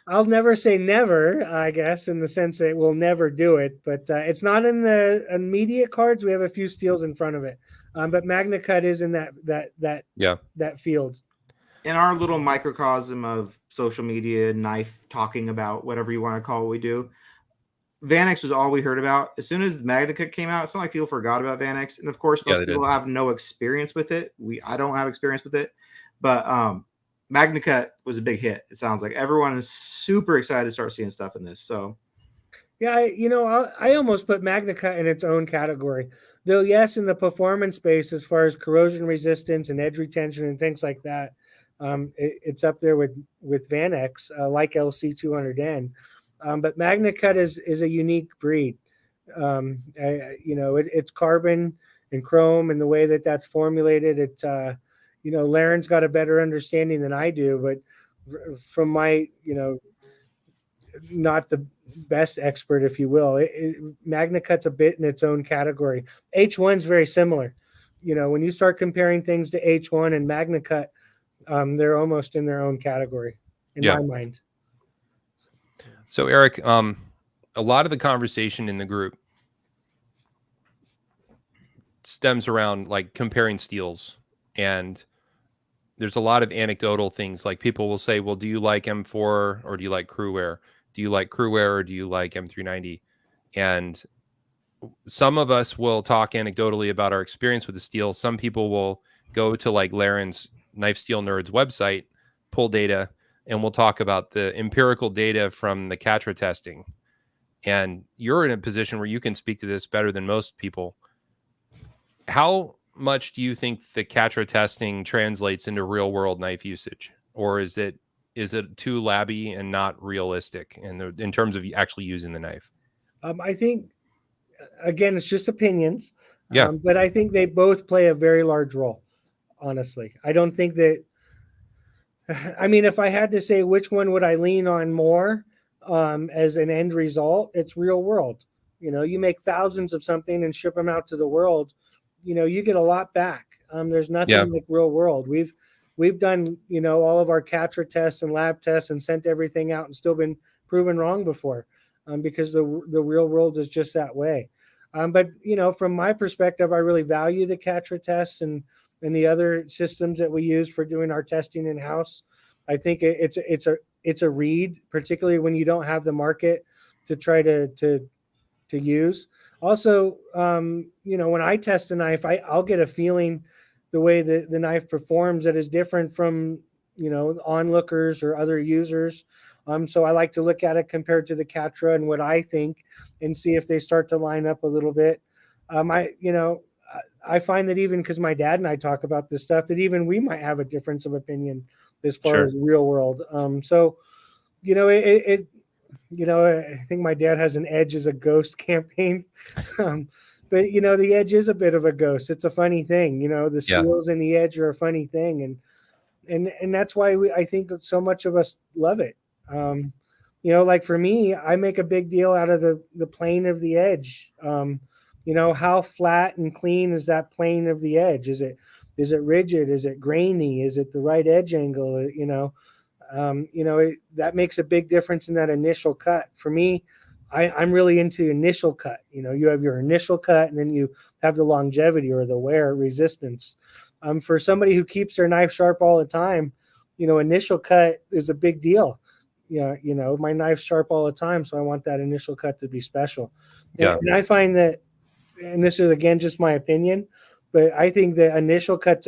C: I'll never say never, I guess, in the sense that we'll never do it, but it's not in the immediate cards. We have a few steals in front of it, but Magna Cut is in that field.
B: In our little microcosm of social media, knife talking about whatever you want to call what we do, Vanex was all we heard about. As soon as Magna Cut came out, it's not like people forgot about Vanex. And of course, most people have no experience with it. I don't have experience with it, but Magna Cut was a big hit. It sounds like everyone is super excited to start seeing stuff in this. So,
C: yeah, I almost put Magna Cut in its own category, though. Yes, in the performance space, as far as corrosion resistance and edge retention and things like that, it's up there with Vanex, like LC 200N. But Magna Cut is a unique breed. It's carbon. chrome and the way that that's formulated. It, Laren's got a better understanding than I do, but from my, not the best expert, if you will, MagnaCut's a bit in its own category. H1's very similar. When you start comparing things to H1 and MagnaCut, they're almost in their own category in my mind.
A: So Eric, a lot of the conversation in the group stems around like comparing steels, and there's a lot of anecdotal things. Like people will say, well, do you like M4 or do you like Crewwear? Do you like Crewwear or do you like M390? And some of us will talk anecdotally about our experience with the steel. Some people will go to like Laren's Knife Steel Nerds website, pull data, and we'll talk about the empirical data from the Catra testing. And you're in a position where you can speak to this better than most people. How much do you think the Catra testing translates into real world knife usage? Or is it too labby and not realistic in terms of actually using the knife?
C: I think, again, it's just opinions.
A: Yeah.
C: But I think they both play a very large role, honestly. I don't think that, if I had to say which one would I lean on more as an end result, it's real world. You make thousands of something and ship them out to the world, you get a lot back. There's nothing like real world. We've done, all of our Catra tests and lab tests and sent everything out and still been proven wrong before because the real world is just that way. But, from my perspective, I really value the Catra tests and the other systems that we use for doing our testing in-house. I think it's a read, particularly when you don't have the market to try to use. Also, when I test a knife, I'll get a feeling the way that the knife performs that is different from, onlookers or other users. So I like to look at it compared to the Catra and what I think and see if they start to line up a little bit. I find that even because my dad and I talk about this stuff, that even we might have a difference of opinion as far as real world. I think my dad has an Edge as a ghost campaign. But the Edge is a bit of a ghost. It's a funny thing. The steels and the Edge are a funny thing, and that's why I think so much of us love it. Like for me, I make a big deal out of the plane of the Edge. How flat and clean is that plane of the Edge? Is it rigid? Is it grainy? Is it the right edge angle? That makes a big difference in that initial cut. For me, I'm really into initial cut. You have your initial cut, and then you have the longevity or the wear resistance. For somebody who keeps their knife sharp all the time, initial cut is a big deal. My knife's sharp all the time, so I want that initial cut to be special. And I find that, and this is again just my opinion, but I think the initial cut's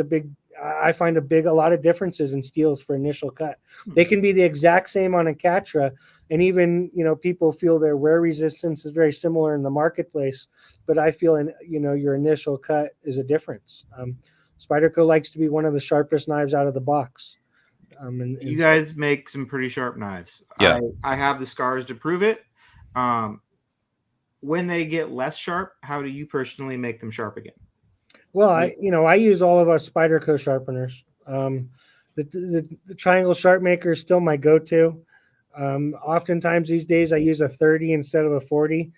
C: I find a lot of differences in steels for initial cut. They can be the exact same on a Catra, and even people feel their wear resistance is very similar in the marketplace. But I feel your initial cut is a difference. Spyderco likes to be one of the sharpest knives out of the box. And
B: you guys make some pretty sharp knives.
A: Yeah,
B: I have the scars to prove it. When they get less sharp, how do you personally make them sharp again?
C: Well, I use all of our Spyderco sharpeners. The triangle sharp maker is still my go-to. Oftentimes these days I use a 30 instead of a 40,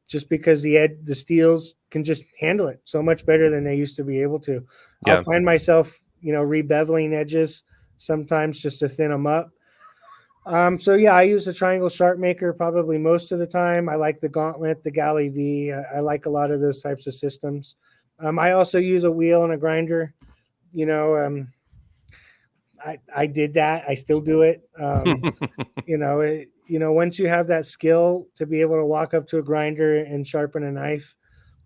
C: just because the steels can just handle it so much better than they used to be able to.
A: Yeah.
C: I'll find myself, rebeveling edges sometimes just to thin them up. I use the triangle sharp maker probably most of the time. I like the Gauntlet, the Galley V. I like a lot of those types of systems. I also use a wheel and a grinder. I did that. I still do it. Once you have that skill to be able to walk up to a grinder and sharpen a knife,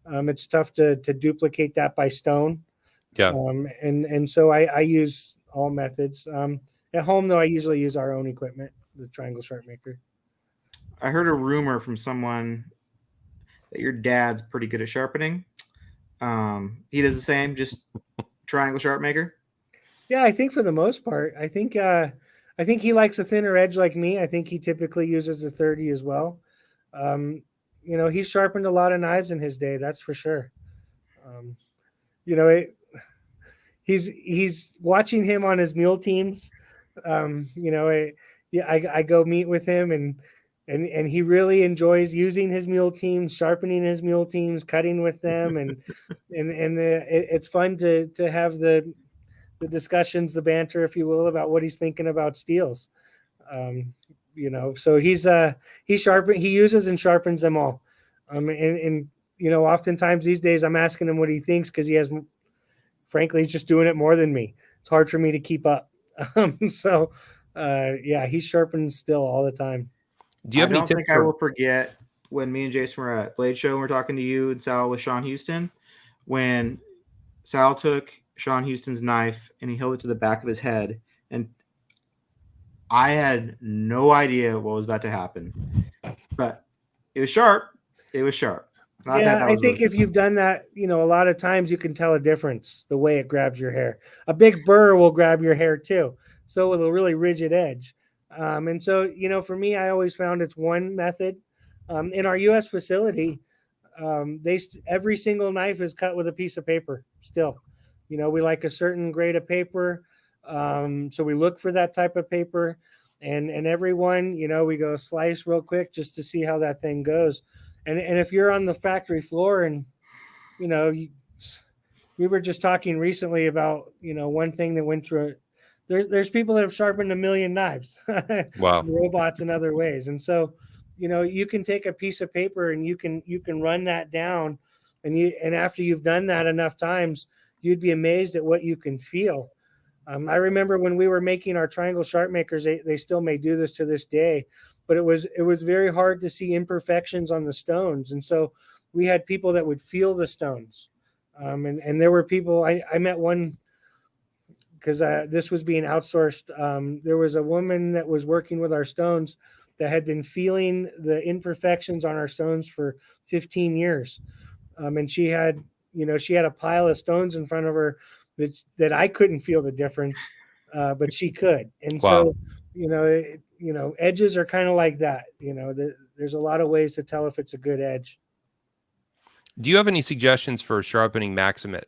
C: it's tough to duplicate that by stone.
A: Yeah.
B: Um,
C: So I use all methods. At home, though, I usually use our own equipment, the triangle sharp maker.
B: I heard a rumor from someone that your dad's pretty good at sharpening. He does the same, just triangle sharp maker.
C: Yeah, I think for the most part, I think he likes a thinner edge like me. I think he typically uses a 30 as well. He's sharpened a lot of knives in his day, that's for sure. You know, he's watching him on his mule teams. You know, I go meet with him, and he really enjoys using his mule teams, sharpening his mule teams, cutting with them, and it's fun to have the discussions, the banter, if you will, about what he's thinking about steels. You know, so he uses and sharpens them all. And you know, oftentimes these days I'm asking him what he thinks, because frankly, he's just doing it more than me. It's hard for me to keep up. So yeah, he sharpens still all the time.
A: Do you have
B: I
A: any
B: don't
A: tips
B: think I will forget when me and Jason were at Blade Show and we're talking to you and Sal with Sean Houston, when Sal took Sean Houston's knife and he held it to the back of his head, and I had no idea what was about to happen, but it was sharp. It was sharp.
C: I think if you've done that, you know, a lot of times you can tell a difference the way it grabs your hair. A big burr will grab your hair too, so with a really rigid edge. And so, you know, for me, I always found it's one method. In our U.S. facility, every single knife is cut with a piece of paper. Still, you know, we like a certain grade of paper, so we look for that type of paper. And every one, you know, we go slice real quick just to see how that thing goes. And if you're on the factory floor, and you know, we were just talking recently about, you know, one thing that went through it. There's people that have sharpened 1 million knives,
A: Wow.
C: robots and other ways. And so, you know, you can take a piece of paper and you can run that down, and after you've done that enough times, you'd be amazed at what you can feel. I remember when we were making our triangle sharp makers, they still may do this to this day, but it was very hard to see imperfections on the stones. And so we had people that would feel the stones. And there were people, I met one, because this was being outsourced. There was a woman that was working with our stones that had been feeling the imperfections on our stones for 15 years. And she had a pile of stones in front of her that I couldn't feel the difference, but she could. And
A: Wow.
C: so, you know, edges are kind of like that. You know, there's a lot of ways to tell if it's a good edge.
A: Do you have any suggestions for sharpening Maximate?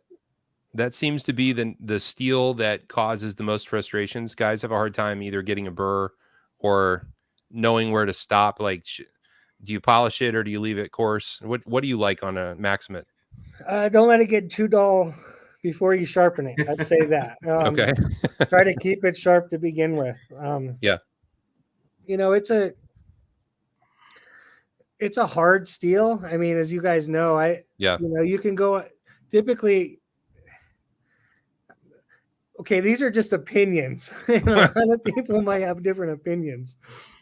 A: That seems to be the steel that causes the most frustrations. Guys have a hard time either getting a burr or knowing where to stop. Like, do you polish it or do you leave it coarse? What do you like on a Maximate?
C: Don't let it get too dull before you sharpen it. I'd say that.
A: Okay.
C: Try to keep it sharp to begin with.
A: Yeah.
C: You know, it's a hard steel. I mean, as you guys know, you know, you can go typically. Okay, these are just opinions. A lot of people might have different opinions.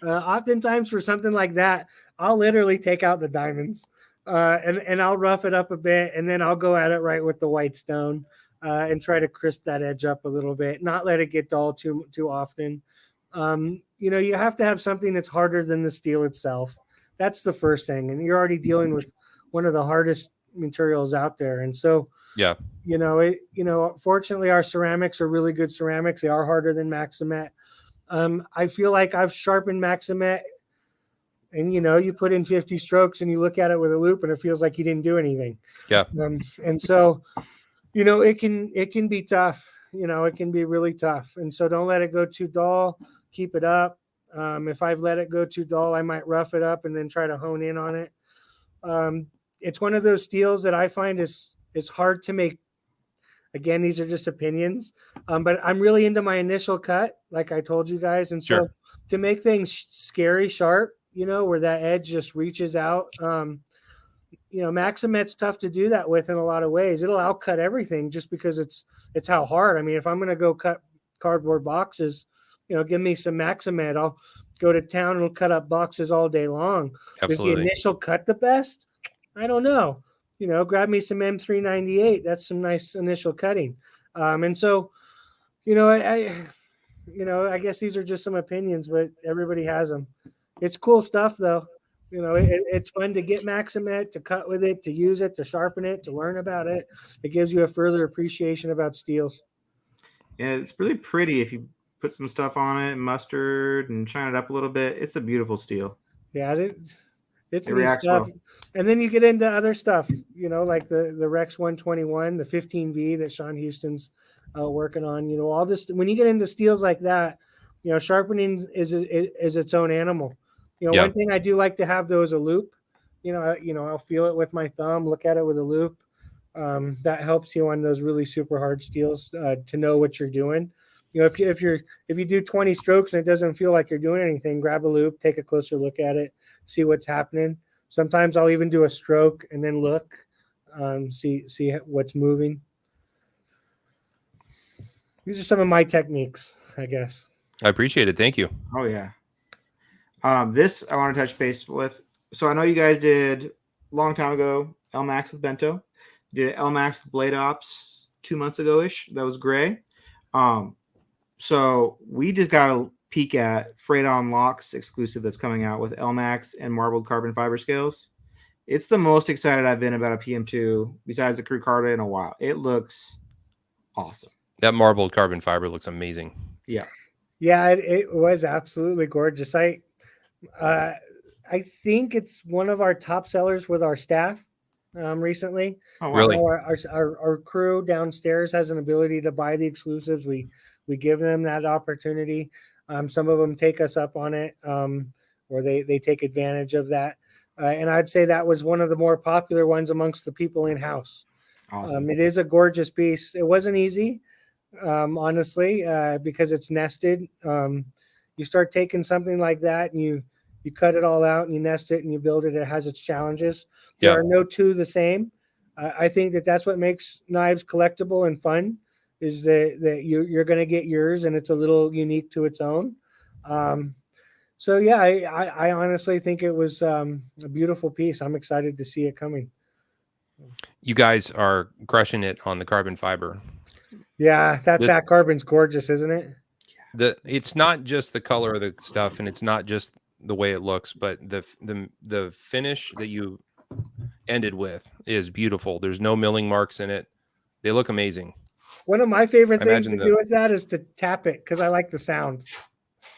C: Oftentimes for something like that, I'll literally take out the diamonds and I'll rough it up a bit, and then I'll go at it right with the white stone and try to crisp that edge up a little bit, not let it get dull too often. You know, you have to have something that's harder than the steel itself. That's the first thing, and you're already dealing with one of the hardest materials out there, and so.
A: Yeah.
C: You know, fortunately, our ceramics are really good ceramics. They are harder than Maximate. I feel like I've sharpened Maximate, and you know, you put in 50 strokes and you look at it with a loop, and it feels like you didn't do anything.
A: Yeah.
C: And so, you know, it can be tough. You know, it can be really tough. And so, don't let it go too dull. Keep it up. If I've let it go too dull, I might rough it up and then try to hone in on it. It's one of those steels that I find it's hard to make. Again, these are just opinions, but I'm really into my initial cut, like I told you guys. And so to make things scary sharp, you know, where that edge just reaches out, you know, Maximate's tough to do that with in a lot of ways. It'll outcut everything just because it's how hard. I mean, if I'm going to go cut cardboard boxes, you know, give me some Maximate. I'll go to town and cut up boxes all day long.
A: Absolutely.
C: Is the initial cut the best? I don't know. You know, grab me some M398. That's some nice initial cutting. And so, you know, I guess these are just some opinions, but everybody has them. It's cool stuff, though. You know, it's fun to get Maximate, to cut with it, to use it, to sharpen it, to learn about it. It gives you a further appreciation about steels.
B: Yeah, it's really pretty if you put some stuff on it, mustard, and shine it up a little bit. It's a beautiful steel.
C: Yeah, It's
B: It
C: neat
B: reacts
C: stuff.
B: well.
C: And then you get into other stuff, like the Rex 121, the 15V that Sean Houston's working on. All this. When you get into steels like that, sharpening is its own animal.
A: Yeah.
C: One thing I do like to have though is a loop. I'll feel it with my thumb, look at it with a loop. That helps you on those really super hard steels to know what you're doing. If you do 20 strokes and it doesn't feel like you're doing anything, grab a loop, take a closer look at it, see what's happening. Sometimes I'll even do a stroke and then look, see what's moving. These are some of my techniques, I guess.
A: I appreciate it. Thank you.
B: Oh yeah. This I want to touch base with. So I know you guys did a long time ago LMAX with Bento. You did LMAX with Blade Ops 2 months ago ish. That was gray. So we just got a peek at Freydon Locks exclusive that's coming out with LMAX and marbled carbon fiber scales. It's the most excited I've been about a PM2 besides the Crew Carta in a while. It looks awesome.
A: That marbled carbon fiber looks amazing.
B: Yeah.
C: Yeah, it was absolutely gorgeous. I think it's one of our top sellers with our staff recently.
B: Oh, wow.
A: Really?
C: Our crew downstairs has an ability to buy the exclusives. We give them that opportunity. Some of them take us up on it, or they take advantage of that. And I'd say that was one of the more popular ones amongst the people in house.
B: Awesome.
C: It is a gorgeous piece. It wasn't easy, honestly, because it's nested. You start taking something like that and you cut it all out and you nest it and you build it. It has its challenges. There are no two the same. I think that's what makes knives collectible and fun, is that you're going to get yours and it's a little unique to its own. So yeah, I honestly think it was a beautiful piece. I'm excited to see it coming.
A: You guys are crushing it on the carbon fiber.
C: Yeah, fat carbon's gorgeous, isn't it?
A: It's not just the color of the stuff, and it's not just the way it looks, but the finish that you ended with is beautiful. There's no milling marks in it. They look amazing.
C: One of my favorite things to do with that is to tap it because I like the sound.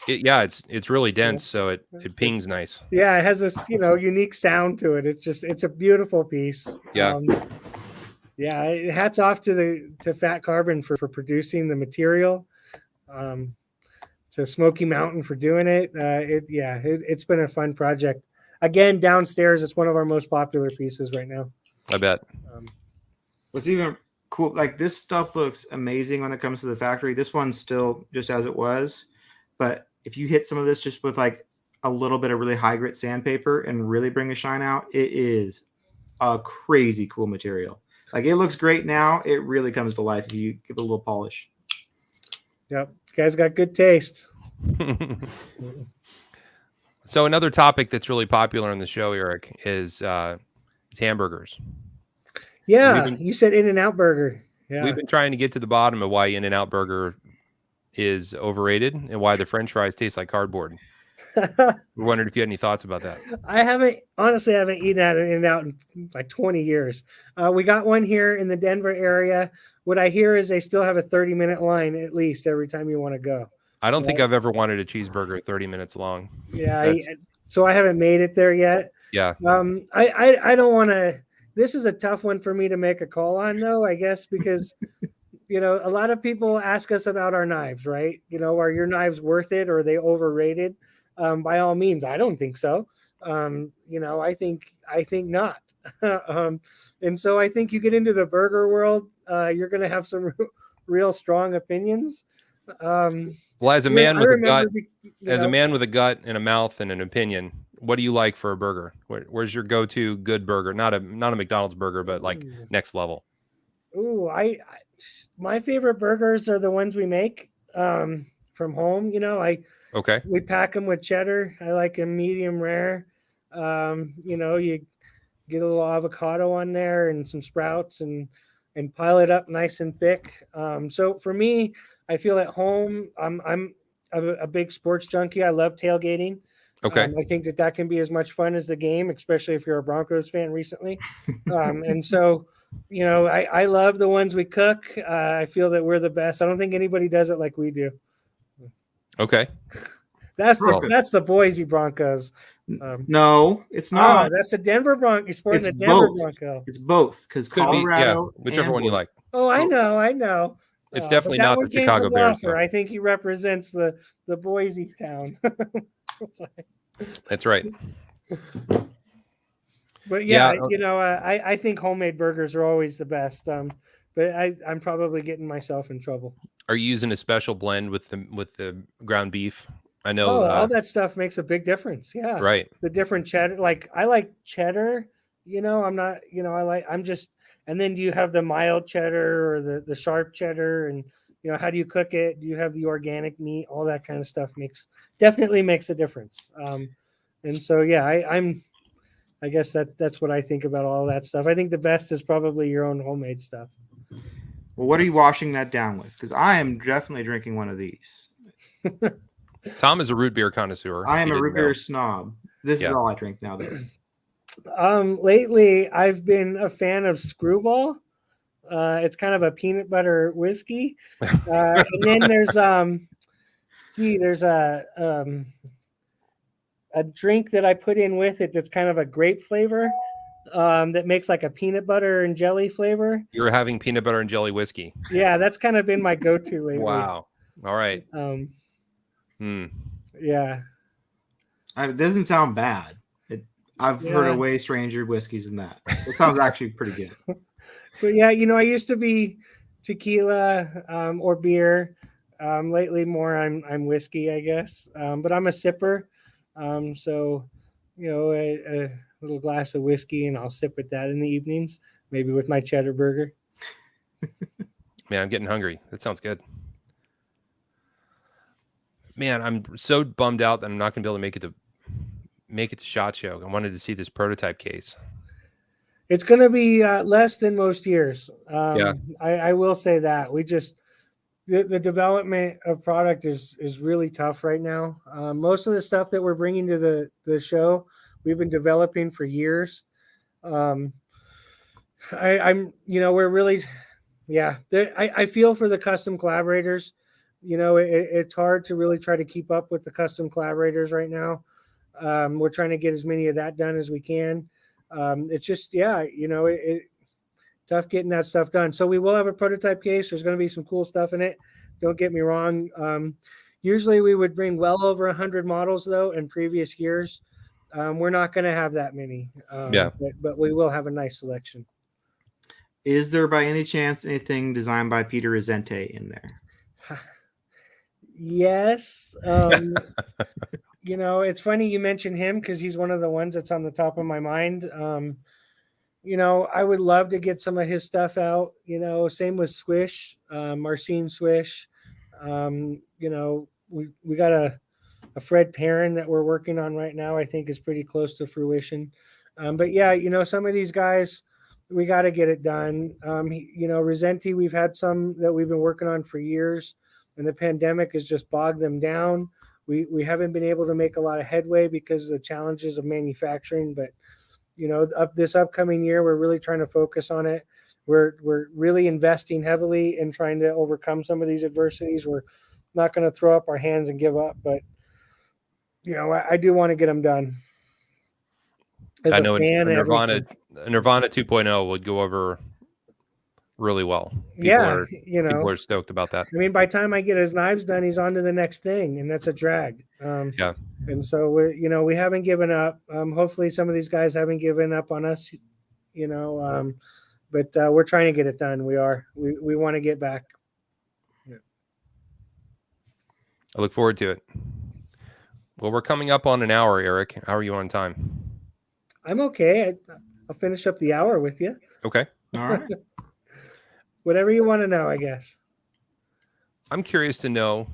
A: It's really dense, so it pings nice.
C: Yeah, it has this unique sound to it. It's a beautiful piece.
A: Yeah.
C: Hats off to Fat Carbon for producing the material. To Smoky Mountain for doing it. It's been a fun project. Again, downstairs, it's one of our most popular pieces right now.
A: I bet.
B: What's even cool, like this stuff looks amazing when it comes to the factory. This one's still just as it was, but if you hit some of this just with like a little bit of really high grit sandpaper and really bring the shine out, it is a crazy cool material. Like it looks great now. It really comes to life if you give it a little polish.
C: Yep. You guys got good taste.
A: So another topic that's really popular on the show, Eric, is hamburgers.
C: Yeah, you said In-N-Out Burger. Yeah.
A: We've been trying to get to the bottom of why In-N-Out Burger is overrated and why the French fries taste like cardboard. We're wondering if you had any thoughts about that.
C: I haven't eaten at an In-N-Out in like 20 years. We got one here in the Denver area. What I hear is they still have a 30-minute line at least every time you want to go.
A: I don't think I've ever wanted a cheeseburger 30 minutes long.
C: Yeah, so I haven't made it there yet.
A: Yeah.
C: I don't want to. This is a tough one for me to make a call on, though, I guess, because a lot of people ask us about our knives, right? Are your knives worth it, or are they overrated? By all means, I don't think so. I think not. And so I think you get into the burger world, you're going to have some real strong opinions.
A: Well, as a man with a man with a gut and a mouth and an opinion, what do you like for a burger? Where's your go-to good burger? Not a McDonald's burger, but like next level.
C: Ooh, my favorite burgers are the ones we make from home. We pack them with cheddar. I like them medium rare. You get a little avocado on there and some sprouts and pile it up nice and thick. So for me, I feel at home. I'm a big sports junkie. I love tailgating.
A: Okay.
C: I think that can be as much fun as the game, especially if you're a Broncos fan recently. And so, I love the ones we cook. I feel that we're the best. I don't think anybody does it like we do.
A: Okay.
C: That's
B: Broncos.
C: the Boise Broncos.
B: No, it's
C: Oh,
B: not.
C: that's the Denver Broncos. You're sporting
B: It's
C: the Denver
B: both.
C: Bronco.
B: It's both because
A: Could be,
B: Colorado,
A: whichever
B: and
A: one you
B: Boise.
A: like.
C: Oh, I
B: Both.
C: know.
A: It's
C: But
A: definitely
C: that
A: not
C: one
A: the
C: came
A: Chicago
C: from
A: Bears,
C: Laffer.
A: though.
C: I think he represents the Boise town.
A: That's right.
C: But yeah,
A: Yeah.
C: I think homemade burgers are always the best. But I'm probably getting myself in trouble.
A: Are you using a special blend with the ground beef? I know.
C: Oh, all that stuff makes a big difference. Yeah.
A: Right.
C: The different cheddar. Like I like cheddar. I'm not. I'm just. And then do you have the mild cheddar or the sharp cheddar? And how do you cook it? Do you have the organic meat? All that kind of stuff definitely makes a difference. And so yeah, I guess that's what I think about all that stuff. I think the best is probably your own homemade stuff.
B: Well, what are you washing that down with? Because I am definitely drinking one of these.
A: Tom is a root beer connoisseur.
B: I am a root beer snob. This is all I drink now, though.
C: Lately, I've been a fan of Screwball. It's kind of a peanut butter whiskey. And then there's a drink that I put in with it that's kind of a grape flavor that makes like a peanut butter and jelly flavor.
A: You're having peanut butter and jelly whiskey.
C: Yeah, that's kind of been my go-to lately.
A: Wow. All right.
C: Yeah.
B: It doesn't sound bad. I've heard of way stranger whiskeys than that. It sounds actually pretty good.
C: But yeah, I used to be tequila or beer. Lately, more I'm whiskey, I guess. But I'm a sipper. So, a little glass of whiskey, and I'll sip with that in the evenings, maybe with my cheddar burger.
A: Man, I'm getting hungry. That sounds good. Man, I'm so bummed out that I'm not going to be able to make it to SHOT Show. I wanted to see this prototype case.
C: It's going to be less than most years. I will say that. We just the development of product is really tough right now. Most of the stuff that we're bringing to the show, we've been developing for years. We're really, I feel for the custom collaborators. It's hard to really try to keep up with the custom collaborators right now. We're trying to get as many of that done as we can. It's just, tough getting that stuff done. So we will have a prototype case. There's going to be some cool stuff in it. Don't get me wrong. Usually we would bring well over 100 models, though, in previous years. We're not going to have that many. But we will have a nice selection.
B: Is there by any chance anything designed by Peter Resente in there?
C: Yes. It's funny you mentioned him because he's one of the ones that's on the top of my mind. I would love to get some of his stuff out. Same with Swish, Marcin Swish. We got a Fred Perrin that we're working on right now. I think is pretty close to fruition. But yeah, some of these guys, we got to get it done. Resenti, we've had some that we've been working on for years, and the pandemic has just bogged them down. We haven't been able to make a lot of headway because of the challenges of manufacturing, but this upcoming year, we're really trying to focus on it. We're really investing heavily in trying to overcome some of these adversities. We're not going to throw up our hands and give up, but I do want to get them done.
A: I know Nirvana 2.0 would go over really well. People are stoked about that.
C: I mean, by the time I get his knives done, he's on to the next thing, and that's a drag. And so we haven't given up. Hopefully some of these guys haven't given up on us, but we're trying to get it done. We want to get back. Yeah.
A: I look forward to it. Well, we're coming up on an hour, Eric. How are you on time?
C: I'm okay. I'll finish up the hour with you.
A: Okay.
B: All right.
C: Whatever you want to know, I guess.
A: I'm curious to know,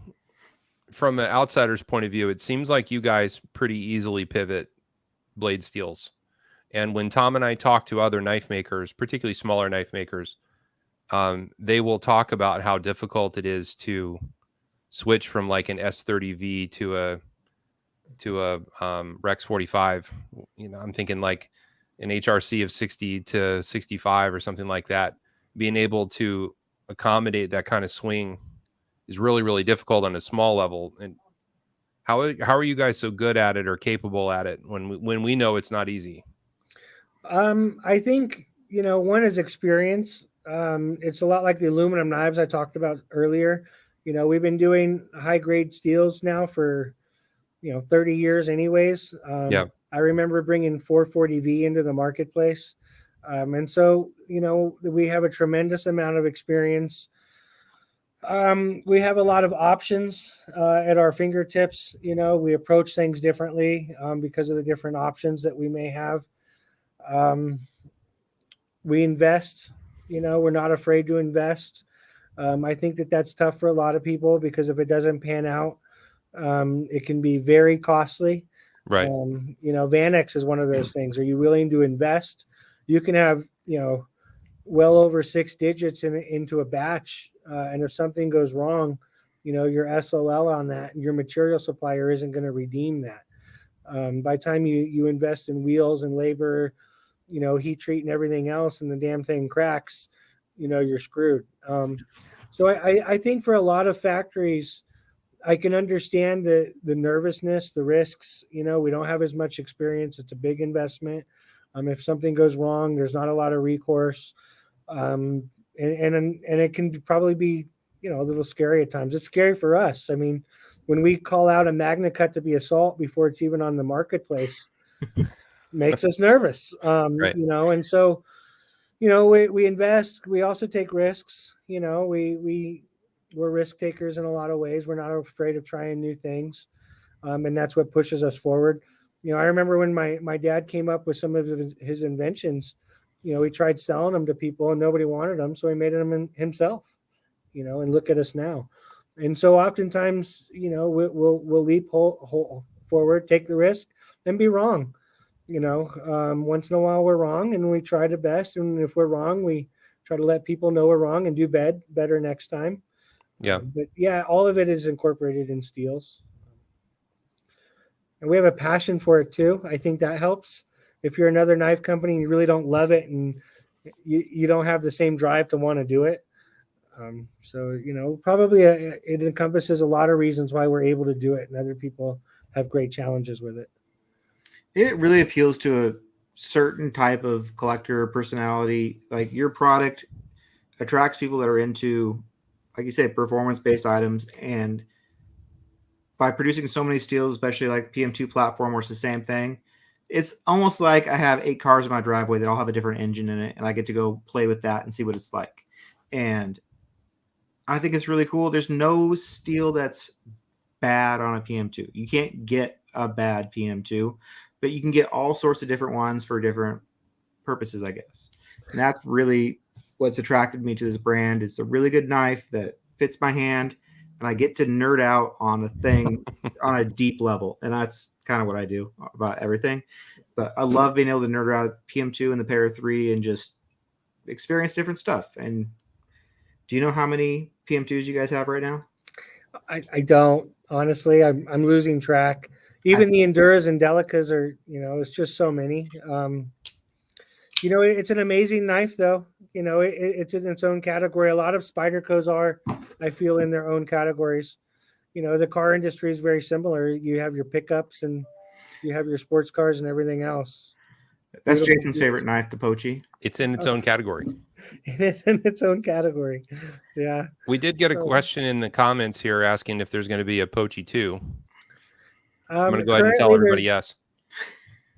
A: from an outsider's point of view, it seems like you guys pretty easily pivot blade steels. And when Tom and I talk to other knife makers, particularly smaller knife makers, they will talk about how difficult it is to switch from like an S30V to a Rex 45. I'm thinking like an HRC of 60 to 65 or something like that. Being able to accommodate that kind of swing is really, really difficult on a small level. And How are you guys so good at it or capable at it when we know it's not easy?
C: I think, one is experience. It's a lot like the aluminum knives I talked about earlier. We've been doing high grade steels now for 30 years anyways.
A: Yeah.
C: I remember bringing 440V into the marketplace. And so, we have a tremendous amount of experience. We have a lot of options at our fingertips. We approach things differently because of the different options that we may have. We invest, we're not afraid to invest. I think that that's tough for a lot of people because if it doesn't pan out, it can be very costly.
A: Right.
C: Vanex is one of those things. Are you willing to invest? You can have, well over 6 digits into a batch. And if something goes wrong, your SOL on that, your material supplier isn't going to redeem that. By the time you invest in wheels and labor, heat treat and everything else, and the damn thing cracks, you're screwed. So I think for a lot of factories, I can understand the nervousness, the risks. We don't have as much experience. It's a big investment. If something goes wrong, there's not a lot of recourse. And it can probably be, a little scary at times. It's scary for us. I mean, when we call out a Magna Cut to be a salt before it's even on the marketplace, makes us nervous.
A: Right.
C: And so, we invest. We also take risks. We're risk takers in a lot of ways. We're not afraid of trying new things. And that's what pushes us forward. I remember when my dad came up with some of his inventions, he tried selling them to people and nobody wanted them. So he made them himself, and look at us now. And so oftentimes, we'll leap forward, take the risk and be wrong. Once in a while we're wrong and we try the best. And if we're wrong, we try to let people know we're wrong and do better next time.
A: Yeah.
C: But yeah, all of it is incorporated in steels. And we have a passion for it too. I think that helps. If you're another knife company and you really don't love it and you don't have the same drive to want to do it. So, probably it encompasses a lot of reasons why we're able to do it. And other people have great challenges with it.
B: It really appeals to a certain type of collector personality. Like your product attracts people that are into, like you say, performance-based items. And by producing so many steels, especially like PM2 platform, where it's the same thing, it's almost like I have 8 cars in my driveway that all have a different engine in it, and I get to go play with that and see what it's like. And I think it's really cool. There's no steel that's bad on a PM2. You can't get a bad PM2, but you can get all sorts of different ones for different purposes, I guess. And that's really what's attracted me to this brand. It's a really good knife that fits my hand, and I get to nerd out on a thing on a deep level. And that's kind of what I do about everything. But I love being able to nerd out PM2 and the Para 3 and just experience different stuff. And do you know how many PM2s you guys have right now?
C: I don't, honestly. I'm losing track. Even the Enduras and Delicas are, it's just so many. It's an amazing knife, though. It's in its own category. A lot of Spydercos are, I feel, in their own categories. The car industry is very similar. You have your pickups and you have your sports cars and everything else.
B: That's Jason's favorite knife, the Pochi.
A: It's in its own category.
C: It is in its own category. Yeah.
A: We did get a question in the comments here asking if there's going to be a Pochi 2. I'm going to go ahead and tell everybody yes.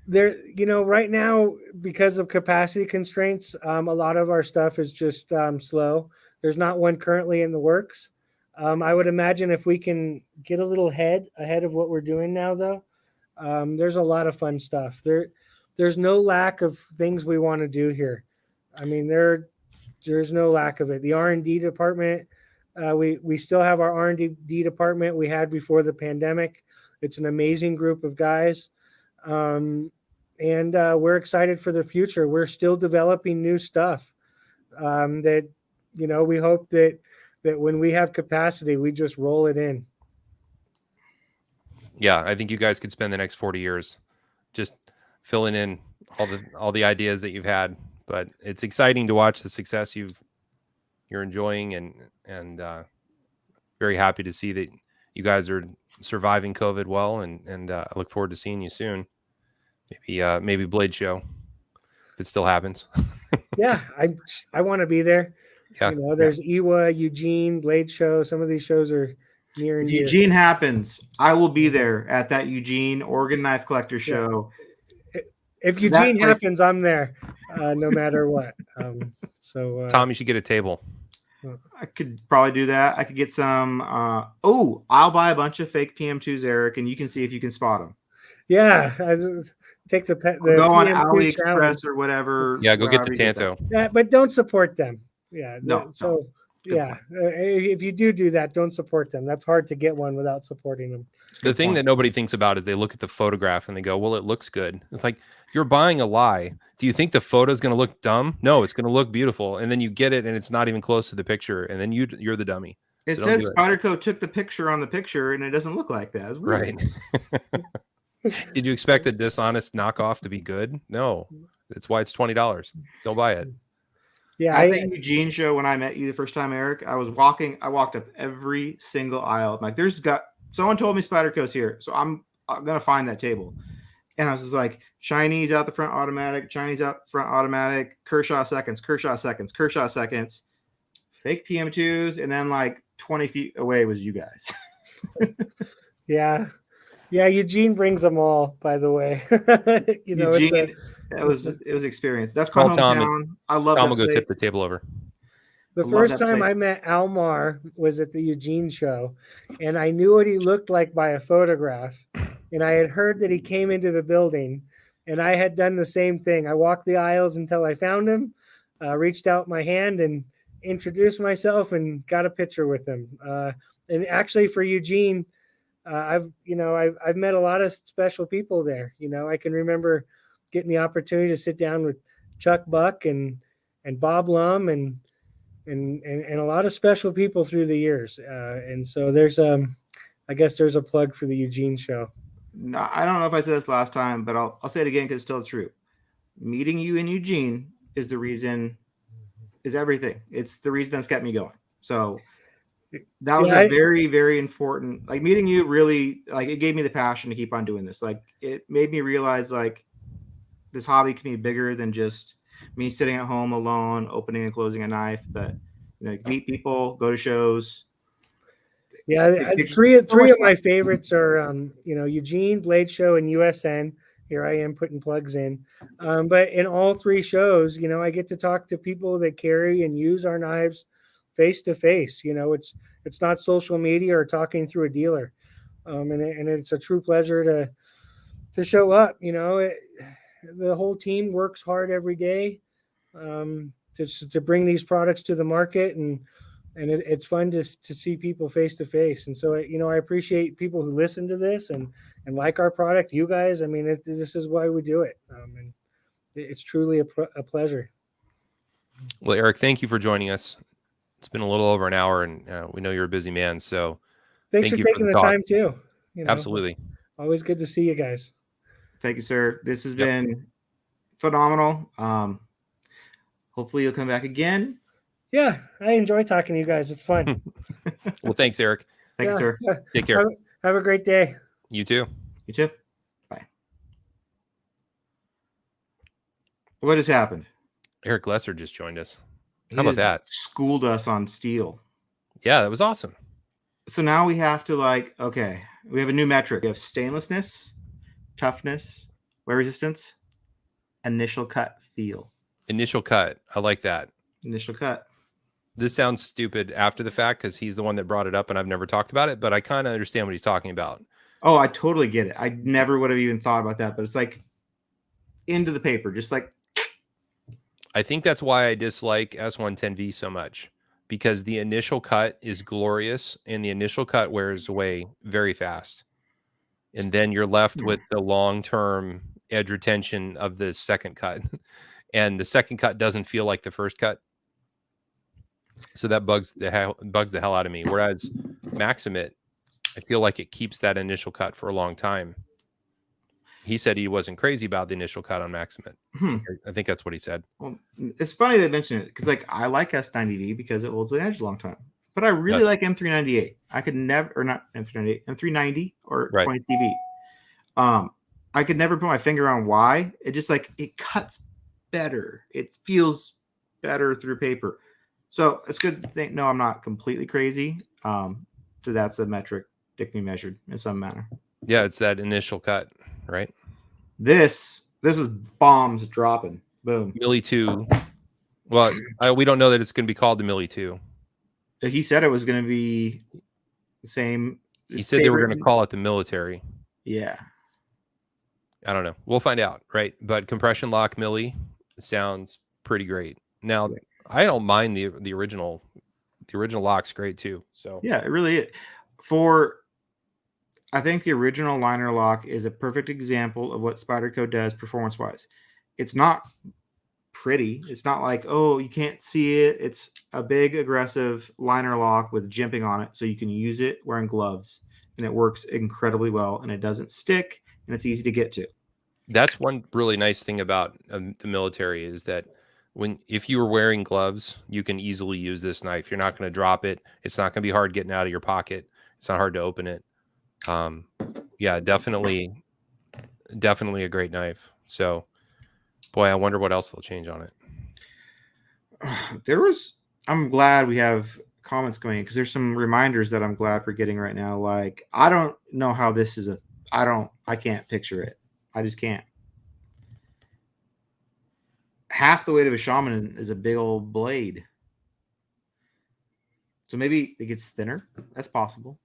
C: There, right now, because of capacity constraints, a lot of our stuff is just slow. There's not one currently in the works. I would imagine if we can get a little ahead of what we're doing now, though, there's a lot of fun stuff. There's no lack of things we want to do here. I mean, there's no lack of it. The R&D department, we still have our R&D department we had before the pandemic. It's an amazing group of guys. And we're excited for the future. We're still developing new stuff that, we hope that when we have capacity, we just roll it in.
A: Yeah, I think you guys could spend the next 40 years just filling in all the ideas that you've had. But it's exciting to watch the success you're enjoying, and very happy to see that you guys are surviving COVID well, and I look forward to seeing you soon. Maybe Blade Show if it still happens.
C: Yeah, I want to be there.
A: Yeah.
C: You know, there's Ewa, Eugene, Blade Show. Some of these shows are near and
B: If
C: dear.
B: Eugene happens, I will be there at that Eugene Oregon Knife Collector show.
C: If Eugene happens, I'm there, no matter what.
A: Tom, you should get a table.
B: I could probably do that. I could get some. I'll buy a bunch of fake PM2s, Eric, and you can see if you can spot them.
C: Yeah, take the
B: go on
C: PM2
B: AliExpress
C: challenge.
B: or whatever.
A: Yeah, go get the Tanto.
C: Yeah, but don't support them. Yeah,
B: no.
C: If you do that, don't support them. That's hard to get one without supporting them.
A: The thing that nobody thinks about is they look at the photograph and they go, well, it looks good. It's like, you're buying a lie. Do you think the photo is going to look dumb? No, it's going to look beautiful. And then you get it and it's not even close to the picture. And then you're the dummy.
B: It says Spyderco took the picture on the picture and it doesn't look like that. It's weird.
A: Right. Did you expect a dishonest knockoff to be good? No. That's why it's $20. Don't buy it.
B: Yeah, at the Eugene show when I met you the first time, Eric, I walked up every single aisle. I'm like, someone told me Spyderco's here, so I'm gonna find that table. And I was just like, Chinese out the front automatic, Chinese out front automatic, Kershaw seconds, fake PM2s, and then like 20 feet away was you guys.
C: Yeah, Eugene brings them all, by the way.
B: Eugene, it was experience. That's called hometown. I love that.
A: Tom will go tip the table over.
C: The first time I met Almar was at the Eugene show, and I knew what he looked like by a photograph. And I had heard that he came into the building, and I had done the same thing. I walked the aisles until I found him, reached out my hand and introduced myself and got a picture with him. And actually for Eugene, I've met a lot of special people there. I can remember getting the opportunity to sit down with Chuck Buck and Bob Lum and a lot of special people through the years. And so I guess there's a plug for the Eugene show.
B: No, I don't know if I said this last time, but I'll say it again because it's still true. Meeting you in Eugene is everything. It's the reason that's kept me going. So that was a very, very important, like meeting you really, like it gave me the passion to keep on doing this. Like it made me realize like this hobby can be bigger than just me sitting at home alone, opening and closing a knife, but meet people, go to shows.
C: Yeah, three of my favorites are Eugene, Blade Show, and USN. Here I am putting plugs in. But in all three shows, I get to talk to people that carry and use our knives face to face. It's not social media or talking through a dealer. And it's a true pleasure to show up. The whole team works hard every day to bring these products to the market, and it's fun to see people face to face. And so I appreciate people who listen to this and like our product. You guys, this is why we do it, and it's truly a pleasure.
A: Well, Eric, thank you for joining us. It's been a little over an hour, and we know you're a busy man, so
C: thanks for taking the time too.
A: Absolutely,
C: always good to see you guys.
B: Thank you, sir. This has been phenomenal. Hopefully you'll come back again.
C: Yeah, I enjoy talking to you guys. It's fun.
A: Well, thanks, Eric.
B: Thank you, sir.
A: Take care.
C: Have a great day.
A: You too.
B: You too. Bye. What has happened?
A: Eric Glesser just joined us. How about that?
B: Schooled us on steel.
A: Yeah, that was awesome.
B: So now we have to we have a new metric. We have stainlessness, toughness, wear resistance, initial cut feel.
A: Initial cut. I like that.
B: Initial cut.
A: This sounds stupid after the fact because he's the one that brought it up and I've never talked about it, but I kind of understand what he's talking about.
B: Oh, I totally get it. I never would have even thought about that, but it's like into the paper, just like.
A: I think that's why I dislike S110V so much, because the initial cut is glorious and the initial cut wears away very fast. And then you're left with the long-term edge retention of the second cut. And the second cut doesn't feel like the first cut. So that bugs the hell out of me. Whereas Maximit, I feel like it keeps that initial cut for a long time. He said he wasn't crazy about the initial cut on Maximit. I think that's what he said.
B: Well, it's funny they mention it because I like S90V because it holds an edge a long time. But I really
A: Yes.
B: like M398. I could never, or not M398, M390 or
A: Right.
B: 20 CV. I could never put my finger on why. It just like it cuts better. It feels better through paper. So it's good to think. No, I'm not completely crazy. So that's a metric that can be measured in some manner.
A: Yeah, it's that initial cut, right?
B: This is bombs dropping. Boom.
A: Milli 2. Well, we don't know that it's going to be called the Milli 2.
B: He said it was going to be the same.
A: He said they were going to call it the military.
B: Yeah.
A: I don't know. We'll find out, right? But compression lock Milli sounds pretty great. Now, I don't mind the original. The original lock's great too. So
B: yeah, it really is. I think the original liner lock is a perfect example of what Spyderco does performance-wise. It's not pretty. It's not like, oh, you can't see it. It's a big, aggressive liner lock with jimping on it, so you can use it wearing gloves, and it works incredibly well, and it doesn't stick, and it's easy to get to.
A: That's one really nice thing about the military is that if you were wearing gloves, you can easily use this knife. You're not going to drop it. It's not going to be hard getting out of your pocket. It's not hard to open it. Yeah, definitely a great knife. So, boy, I wonder what else they'll change on it.
B: I'm glad we have comments going in because there's some reminders that I'm glad we're getting right now. Like, I don't know how this is I can't picture it. I just can't. Half the weight of a shaman is a big old blade. So maybe it gets thinner. That's possible.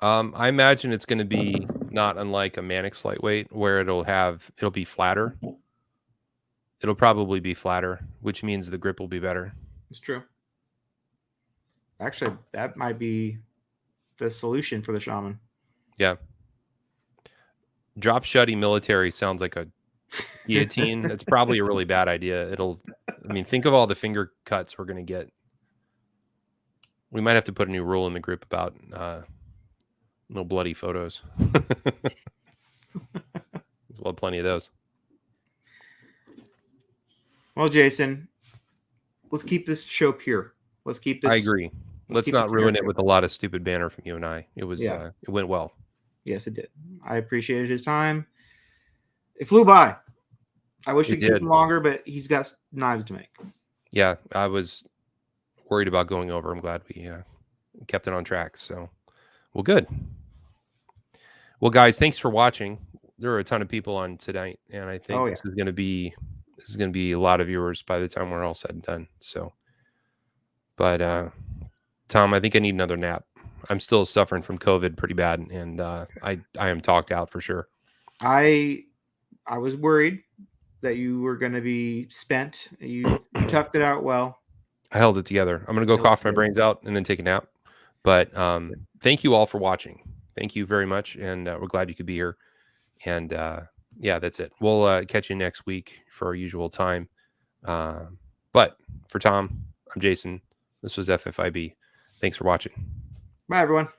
A: I imagine it's going to be not unlike a Mannix lightweight where it'll be flatter. It'll probably be flatter, which means the grip will be better.
B: It's true. Actually, that might be the solution for the shaman.
A: Yeah. Drop shutty military sounds like a guillotine. That's probably a really bad idea. Think of all the finger cuts we're going to get. We might have to put a new rule in the group about no bloody photos. We'll have plenty of those.
B: Well, Jason, let's keep this show pure. Let's keep this.
A: I agree. Let's not ruin it with a lot of stupid banner from you and I. It was it went well.
B: Yes, it did. I appreciated his time. It flew by. I wish we could keep him longer, but he's got knives to make. Yeah,
A: I was worried about going over. I'm glad we kept it on track. So, well, good. Well, guys, thanks for watching. There are a ton of people on tonight, and I think this is going to be a lot of viewers by the time we're all said and done. So, but Tom, I think I need another nap. I'm still suffering from COVID pretty bad, and I am talked out for sure.
B: I was worried that you were going to be spent. You toughed it out well.
A: I held it together. I'm going to go cough my brains out and then take a nap. But thank you all for watching. Thank you very much, and we're glad you could be here. And yeah, that's it. We'll catch you next week for our usual time. But for Tom, I'm Jason. This was FFIB. Thanks for watching.
B: Bye, everyone.